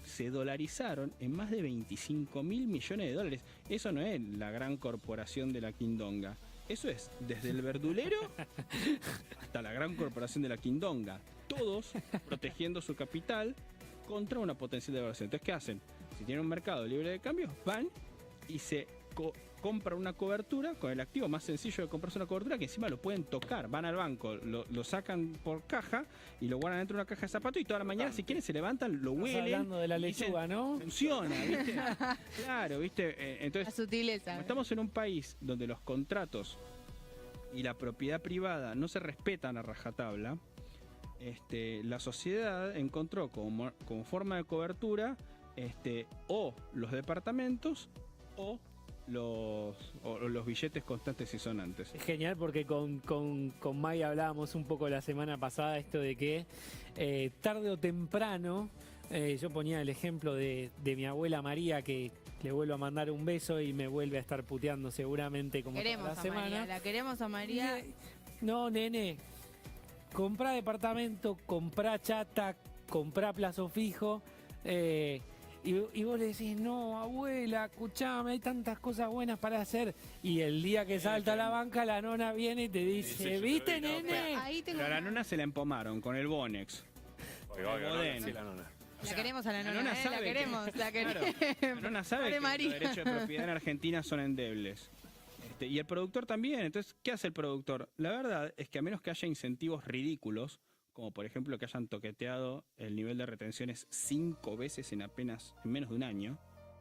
se dolarizaron en más de 25 mil millones de dólares. Eso no es la gran corporación de la Quindonga. Eso es desde el verdulero hasta la gran corporación de la Quindonga. Todos protegiendo su capital contra una potencial devaluación. Entonces, ¿qué hacen? Si tienen un mercado libre de cambios, van y se compran una cobertura con el activo más sencillo de comprarse una cobertura, que encima lo pueden tocar. Van al banco, lo sacan por caja y lo guardan dentro de una caja de zapatos, y toda la mañana, si quieren, se levantan, lo estás huelen. hablando de la y dicen, lechuga, ¿no? funciona, ¿viste? Claro, ¿viste? La Entonces, sutileza. como estamos en un país donde los contratos y la propiedad privada no se respetan a rajatabla, la sociedad encontró como forma de cobertura o los departamentos o los billetes constantes y sonantes. Es genial porque con May hablábamos un poco la semana pasada esto de que tarde o temprano, yo ponía el ejemplo de mi abuela María, que le vuelvo a mandar un beso y me vuelve a estar puteando seguramente como Queremos toda la a semana. María, la queremos a María. No, nene, comprá departamento, comprá chata, comprá plazo fijo. Y vos le decís, no, abuela, escuchame, hay tantas cosas buenas para hacer. Y el día que salta a la banca, la nona viene y te dice, yo ¿viste, creo que no, nene? Ahí tengo. Pero a la nona se la empomaron con el Bonex. Oiga, oiga, no, Modena. sí, la nona. La queremos a la la nona, nona la sabe que- queremos, la Claro, queremos. la nona sabe Pobre que María. los derechos de propiedad en Argentina son endebles. Y el productor también. Entonces, ¿qué hace el productor? La verdad es que a menos que haya incentivos ridículos, como por ejemplo que hayan toqueteado el nivel de retenciones 5 veces en menos de un año,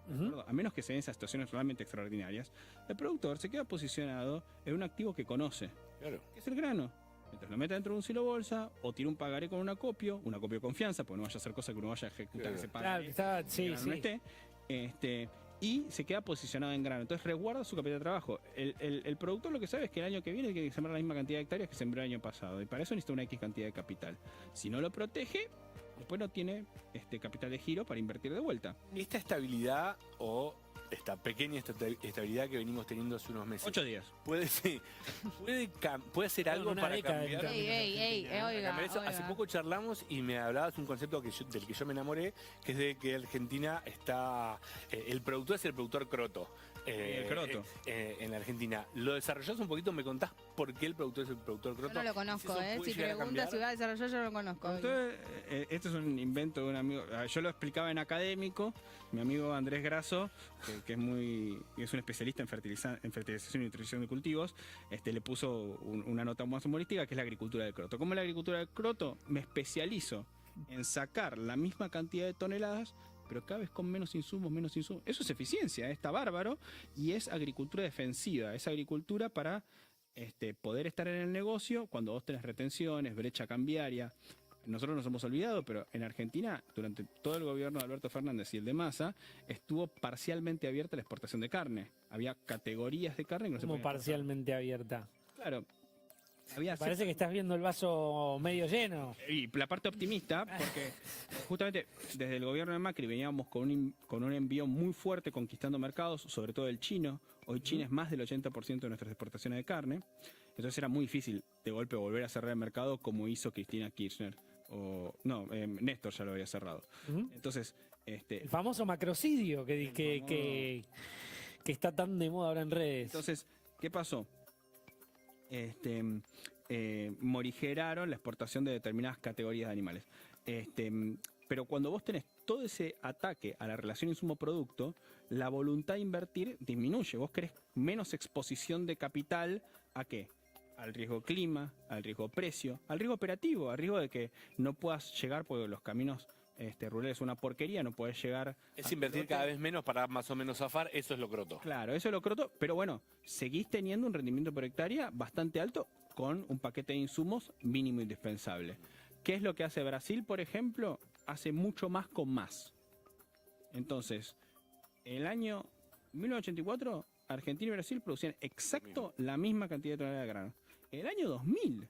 ¿de acuerdo? A menos que se den esas situaciones realmente extraordinarias, el productor se queda posicionado en un activo que conoce, Claro. que es el grano. Mientras lo meta dentro de un silo bolsa o tira un pagaré con un acopio de confianza, porque no vaya a hacer cosas que uno vaya a ejecutar Claro. ese Claro, pagaré. está, que sí, el grano no sí. esté, y se queda posicionado en grano. Entonces resguarda su capital de trabajo. El productor lo que sabe es que el año que viene tiene que sembrar la misma cantidad de hectáreas que sembró el año pasado. Y para eso necesita una X cantidad de capital. Si no lo protege, después no tiene capital de giro para invertir de vuelta. Esta estabilidad o esta pequeña estabilidad que venimos teniendo hace unos meses. 8 días. Puede ser algo Una para década cambiar. en Ey, Para oiga, cambiar eso. Hace oiga. poco charlamos y me hablabas un concepto del que yo me enamoré, que es de que Argentina está. El productor es el productor croto. El croto. En Argentina. ¿Lo desarrollás un poquito? ¿Me contás por qué el productor es el productor croto? Yo no lo ¿Y conozco, eso puede Si llegar a preguntas cambiar? si va a desarrollar, yo no lo conozco. Entonces, esto es un invento de un amigo. Yo lo explicaba en académico. Mi amigo Andrés Grasso, que es un especialista en fertilización y nutrición de cultivos, le puso una nota más humorística, que es la agricultura del croto. ¿Cómo es la agricultura del croto? Me especializo en sacar la misma cantidad de toneladas, pero cada vez con menos insumos. Eso es eficiencia, está bárbaro, y es agricultura defensiva, es agricultura para poder estar en el negocio cuando vos tenés retenciones, brecha cambiaria. Nosotros nos hemos olvidado, pero en Argentina, durante todo el gobierno de Alberto Fernández y el de Massa, estuvo parcialmente abierta la exportación de carne. Había categorías de carne que no se Como podían exportar. parcialmente abierta. Claro. Había Parece que estás viendo el vaso medio lleno. Y la parte optimista, porque justamente desde el gobierno de Macri veníamos con un envío muy fuerte conquistando mercados, sobre todo el chino. Hoy China es más del 80% de nuestras exportaciones de carne. Entonces era muy difícil de golpe volver a cerrar el mercado como hizo Cristina Kirchner. Néstor ya lo había cerrado. Entonces, El famoso macrocidio que está tan de moda ahora en redes. entonces, ¿qué pasó? Morigeraron la exportación de determinadas categorías de animales. Pero cuando vos tenés todo ese ataque a la relación insumo-producto, la voluntad de invertir disminuye. Vos querés menos exposición de capital ¿a qué? Al riesgo clima, al riesgo precio, al riesgo operativo, al riesgo de que no puedas llegar porque los caminos rurales son una porquería, no podés llegar. Es invertir cada vez menos para más o menos zafar, eso es lo croto. Claro, eso es lo croto, pero bueno, seguís teniendo un rendimiento por hectárea bastante alto con un paquete de insumos mínimo indispensable. ¿Qué es lo que hace Brasil, por ejemplo? Hace mucho más con más. Entonces, en el año 1984, Argentina y Brasil producían exacto la misma cantidad de toneladas de grano. En el año 2000,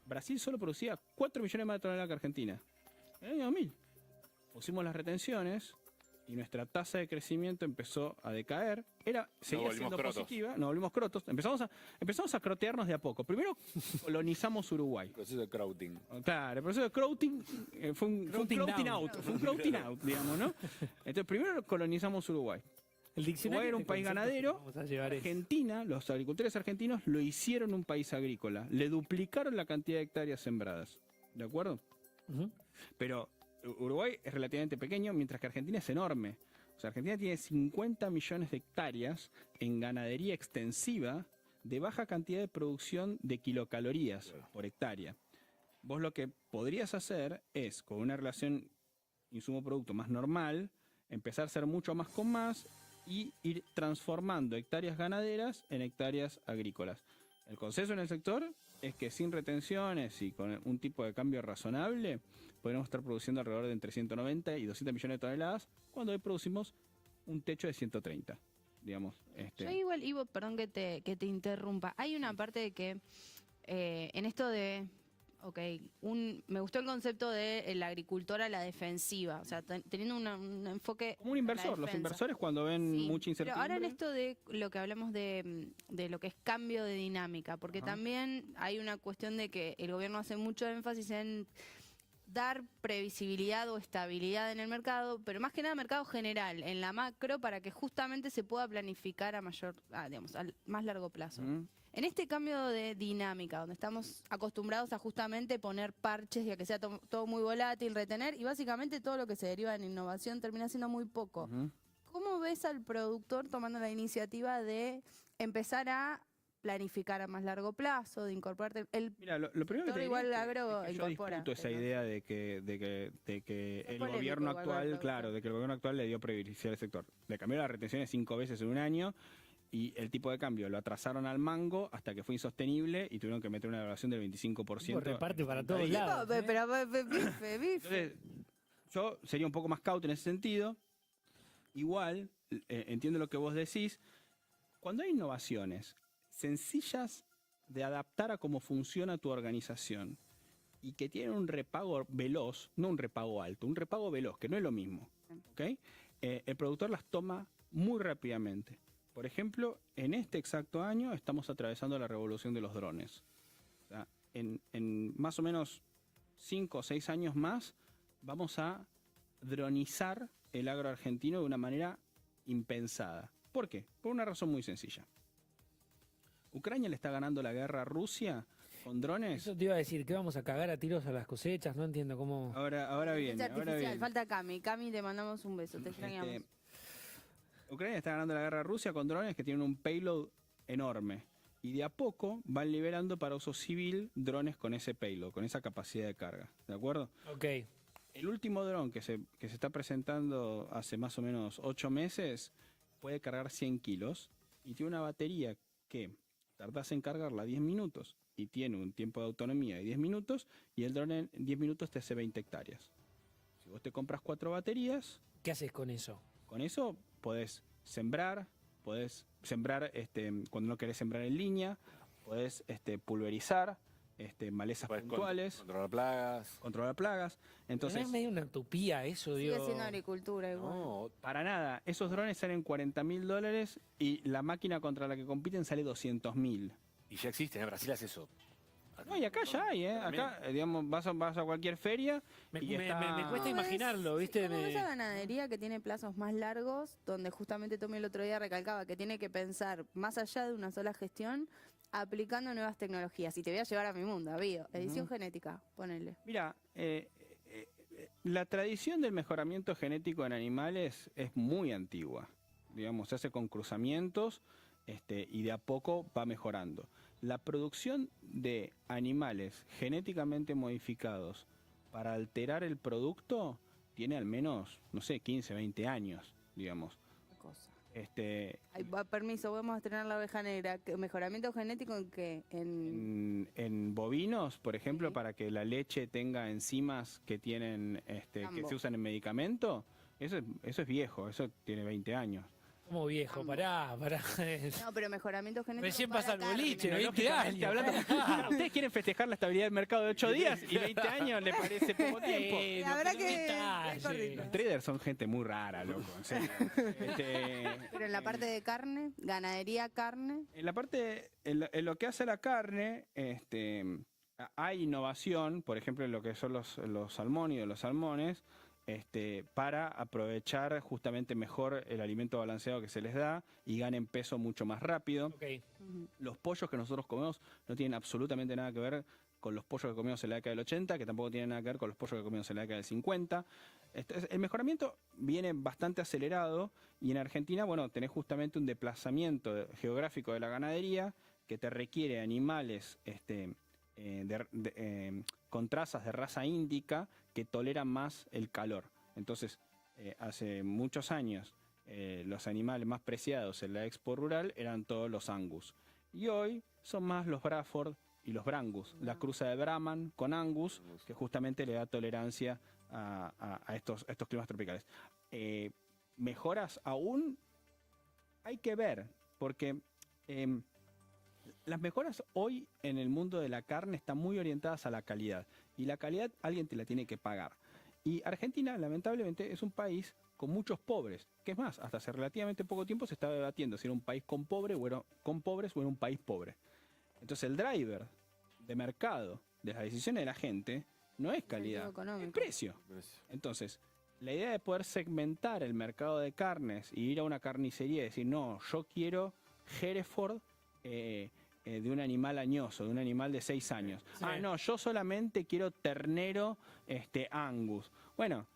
Brasil solo producía 4 millones más de toneladas que Argentina. En el año 2000, pusimos las retenciones y nuestra tasa de crecimiento empezó a decaer. Seguía siendo crotos. positiva, nos volvimos crotos. Empezamos a crotearnos de a poco. Primero colonizamos Uruguay. Proceso de crowding. Claro, el proceso de crowding fue un Crowding crowding down. out. Fue un crowding out, digamos, ¿no? Entonces, primero colonizamos Uruguay. El diccionario Uruguay era un de país conceptos ganadero. que vamos a llevar es- Argentina, los agricultores argentinos lo hicieron un país agrícola. Le duplicaron la cantidad de hectáreas sembradas. ¿De acuerdo? Ujú. Pero Uruguay es relativamente pequeño, mientras que Argentina es enorme. O sea, Argentina tiene 50 millones de hectáreas en ganadería extensiva de baja cantidad de producción de kilocalorías por hectárea. Vos lo que podrías hacer es, con una relación insumo-producto más normal, empezar a hacer mucho más con más y ir transformando hectáreas ganaderas en hectáreas agrícolas. El consenso en el sector es que sin retenciones y con un tipo de cambio razonable, podríamos estar produciendo alrededor de entre 190 y 200 millones de toneladas, cuando hoy producimos un techo de 130, digamos. Yo igual, Ivo, perdón que te interrumpa. Hay una parte de que en esto de, me gustó el concepto de la agricultora a la defensiva, o sea, teniendo un enfoque Como un a la inversor, los defensa. inversores cuando ven Sí, mucha incertidumbre. Pero ahora en esto de lo que hablamos de lo que es cambio de dinámica, porque Ajá. también hay una cuestión de que el gobierno hace mucho énfasis en dar previsibilidad o estabilidad en el mercado, pero más que nada mercado general, en la macro, para que justamente se pueda planificar a más largo plazo. Ujú. En este cambio de dinámica, donde estamos acostumbrados a justamente poner parches y a que sea todo muy volátil, retener, y básicamente todo lo que se deriva en innovación termina siendo muy poco. Ujú. ¿Cómo ves al productor tomando la iniciativa de empezar a planificar a más largo plazo, de incorporarte. El Mira, lo primero que sector te igual diría agro es que yo incorpora. discuto esa pero- idea de que Es el polémico gobierno igual, actual, Alberto. claro, de que el gobierno actual le dio privilegiar al sector. Le cambió las retenciones 5 veces en un año y el tipo de cambio lo atrasaron al mango hasta que fue insostenible y tuvieron que meter una evaluación del 25%. reparte para en todos 30 días. lados. Pero bife, bife. Entonces, yo sería un poco más cauto en ese sentido. Igual, entiendo lo que vos decís. Cuando hay innovaciones sencillas de adaptar a cómo funciona tu organización y que tienen un repago veloz, no un repago alto, un repago veloz, que no es lo mismo, ¿ok? El productor las toma muy rápidamente. Por ejemplo, en este exacto año estamos atravesando la revolución de los drones. O sea, en más o menos 5 o 6 años más vamos a dronizar el agro argentino de una manera impensada. ¿Por qué? Por una razón muy sencilla. Ucrania le está ganando la guerra a Rusia con drones. Eso te iba a decir, que vamos a cagar a tiros a las cosechas, no entiendo cómo... Ahora viene, Inteligencia ahora artificial, viene. falta Cami. Cami, te mandamos un beso, te extrañamos. Ucrania está ganando la guerra a Rusia con drones que tienen un payload enorme. Y de a poco van liberando para uso civil drones con ese payload, con esa capacidad de carga. ¿De acuerdo? Ok. El último dron que se está presentando hace más o menos 8 meses puede cargar 100 kilos y tiene una batería que tardás en cargarla 10 minutos y tiene un tiempo de autonomía de 10 minutos y el dron en 10 minutos te hace 20 hectáreas. Si vos te compras 4 baterías, ¿Qué haces con eso? con eso podés sembrar cuando no querés sembrar en línea, podés pulverizar malezas Podés puntuales, controlar plagas. controlar plagas. ¿No Entonces, es medio una utopía eso, Sigue digo? siendo agricultura igual. No, para nada, esos drones salen $40.000 y la máquina contra la que compiten sale $200.000. y ya existe, en Brasil hace eso. No, y acá ya hay, acá, digamos, vas a cualquier feria Me, y me- está... me- me cuesta ¿Cómo imaginarlo, ves? ¿viste? Como Me- esa ganadería que tiene plazos más largos, donde justamente Tommy el otro día recalcaba que tiene que pensar más allá de una sola gestión, aplicando nuevas tecnologías. Y te voy a llevar a mi mundo, David. Edición genética, ponele. Mira, la tradición del mejoramiento genético en animales es muy antigua. Digamos, se hace con cruzamientos y de a poco va mejorando. La producción de animales genéticamente modificados para alterar el producto tiene al menos, no sé, 15, 20 años, digamos. Cosa. Este, Permiso, vamos a estrenar la oveja negra. ¿Mejoramiento genético en qué? en bovinos, por ejemplo, Sí. para que la leche tenga enzimas que tienen, que Tambo. se usan en medicamento, eso es viejo, eso tiene 20 años. Como viejo, pará. No, pero mejoramiento genético. Recién para pasa el carne. boliche, ¿no? 20 Lógicamente, años. hablando, claro, ustedes quieren festejar la estabilidad del mercado de 8 días y 20 años le parece poco tiempo. Bueno, La verdad pero que detalle. es cortito. Los traders son gente muy rara, loco, en serio. Pero en la parte de carne, ganadería, carne. En la parte, en lo que hace la carne, hay innovación, por ejemplo, en lo que son los salmónidos, los salmones, para aprovechar justamente mejor el alimento balanceado que se les da y ganen peso mucho más rápido. Ok. Los pollos que nosotros comemos no tienen absolutamente nada que ver con los pollos que comimos en la década del 80, que tampoco tienen nada que ver con los pollos que comimos en la década del 50. El mejoramiento viene bastante acelerado y en Argentina, bueno, tenés justamente un desplazamiento geográfico de la ganadería que te requiere animales con trazas de raza índica que toleran más el calor. Entonces, hace muchos años, los animales más preciados en la expo rural eran todos los Angus. Y hoy son más los Braford y los Brangus, la cruza de Brahman con Angus, que justamente le da tolerancia a estos climas tropicales. ¿Mejoras aún? Hay que ver, porque las mejoras hoy en el mundo de la carne están muy orientadas a la calidad. Y la calidad alguien te la tiene que pagar. Y Argentina, lamentablemente, es un país con muchos pobres. Que es más, hasta hace relativamente poco tiempo se estaba debatiendo si era un país con pobres o era un país pobre. Entonces el driver de mercado de las decisiones de la gente no es calidad, es económico. precio. Entonces, la idea de poder segmentar el mercado de carnes y ir a una carnicería y decir, no, yo quiero Hereford de un animal añoso, de un animal de 6 años. Sí. Ah, no, yo solamente quiero ternero Angus. Bueno,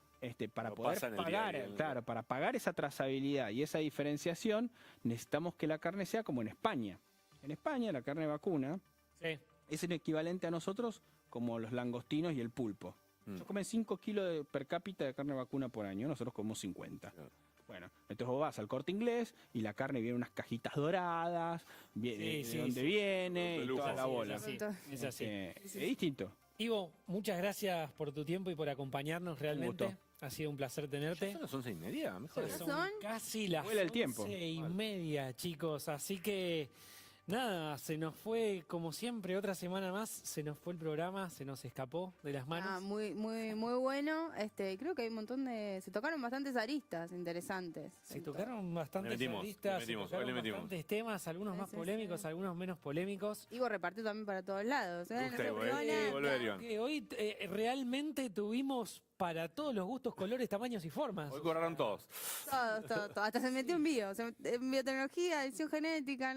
para Lo poder pasan el día a pagar, día, claro, para pagar esa trazabilidad y esa diferenciación, necesitamos que la carne sea como en España. En España la carne vacuna Sí. es el equivalente a nosotros como los langostinos y el pulpo. Ellos comen 5 kilos per cápita de carne vacuna por año, nosotros comemos 50. Claro. Bueno, entonces vos vas al Corte Inglés y la carne viene en unas cajitas doradas, viene Sí, de dónde sí. viene De y lujo. toda la Sí, bola. es así. Es así. Es distinto. Ivo, muchas gracias por tu tiempo y por acompañarnos realmente. gusto. Ha sido un placer ¿Ya tenerte. son las 11:30? Mejor. ¿Ya Son son? casi las Vuela el tiempo. 11:30, chicos. Así que nada, se nos fue como siempre otra semana más. Se nos fue el programa, se nos escapó de las manos. Muy bueno. Creo que hay un montón de... Se tocaron bastantes aristas interesantes. Se tocaron bastantes Le metimos, aristas, le metimos, se tocaron hoy le metimos. bastantes temas, algunos Sí, más sí, polémicos, sí. algunos menos polémicos. Ivo repartió también para todos lados. Gusta, No se Ivo, privó ¿eh? nada. Volver, Iván. Que hoy realmente tuvimos para todos los gustos, colores, tamaños y formas. Hoy corrieron todos. Todo. Hasta se metió en en biotecnología, edición genética,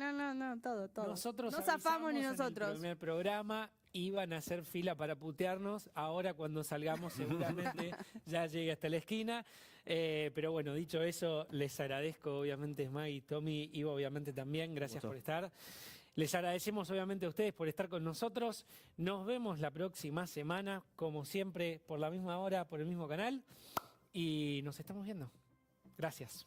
todo. Nosotros No zafamos ni avisamos nosotros. En el primer programa iban a hacer fila para putearnos. Ahora cuando salgamos seguramente ya llegue hasta la esquina. Pero bueno, dicho eso, les agradezco obviamente Maggie, Tommy, Ivo obviamente también. Gracias por estar. Les agradecemos obviamente a ustedes por estar con nosotros. Nos vemos la próxima semana, como siempre, por la misma hora, por el mismo canal. Y nos estamos viendo. Gracias.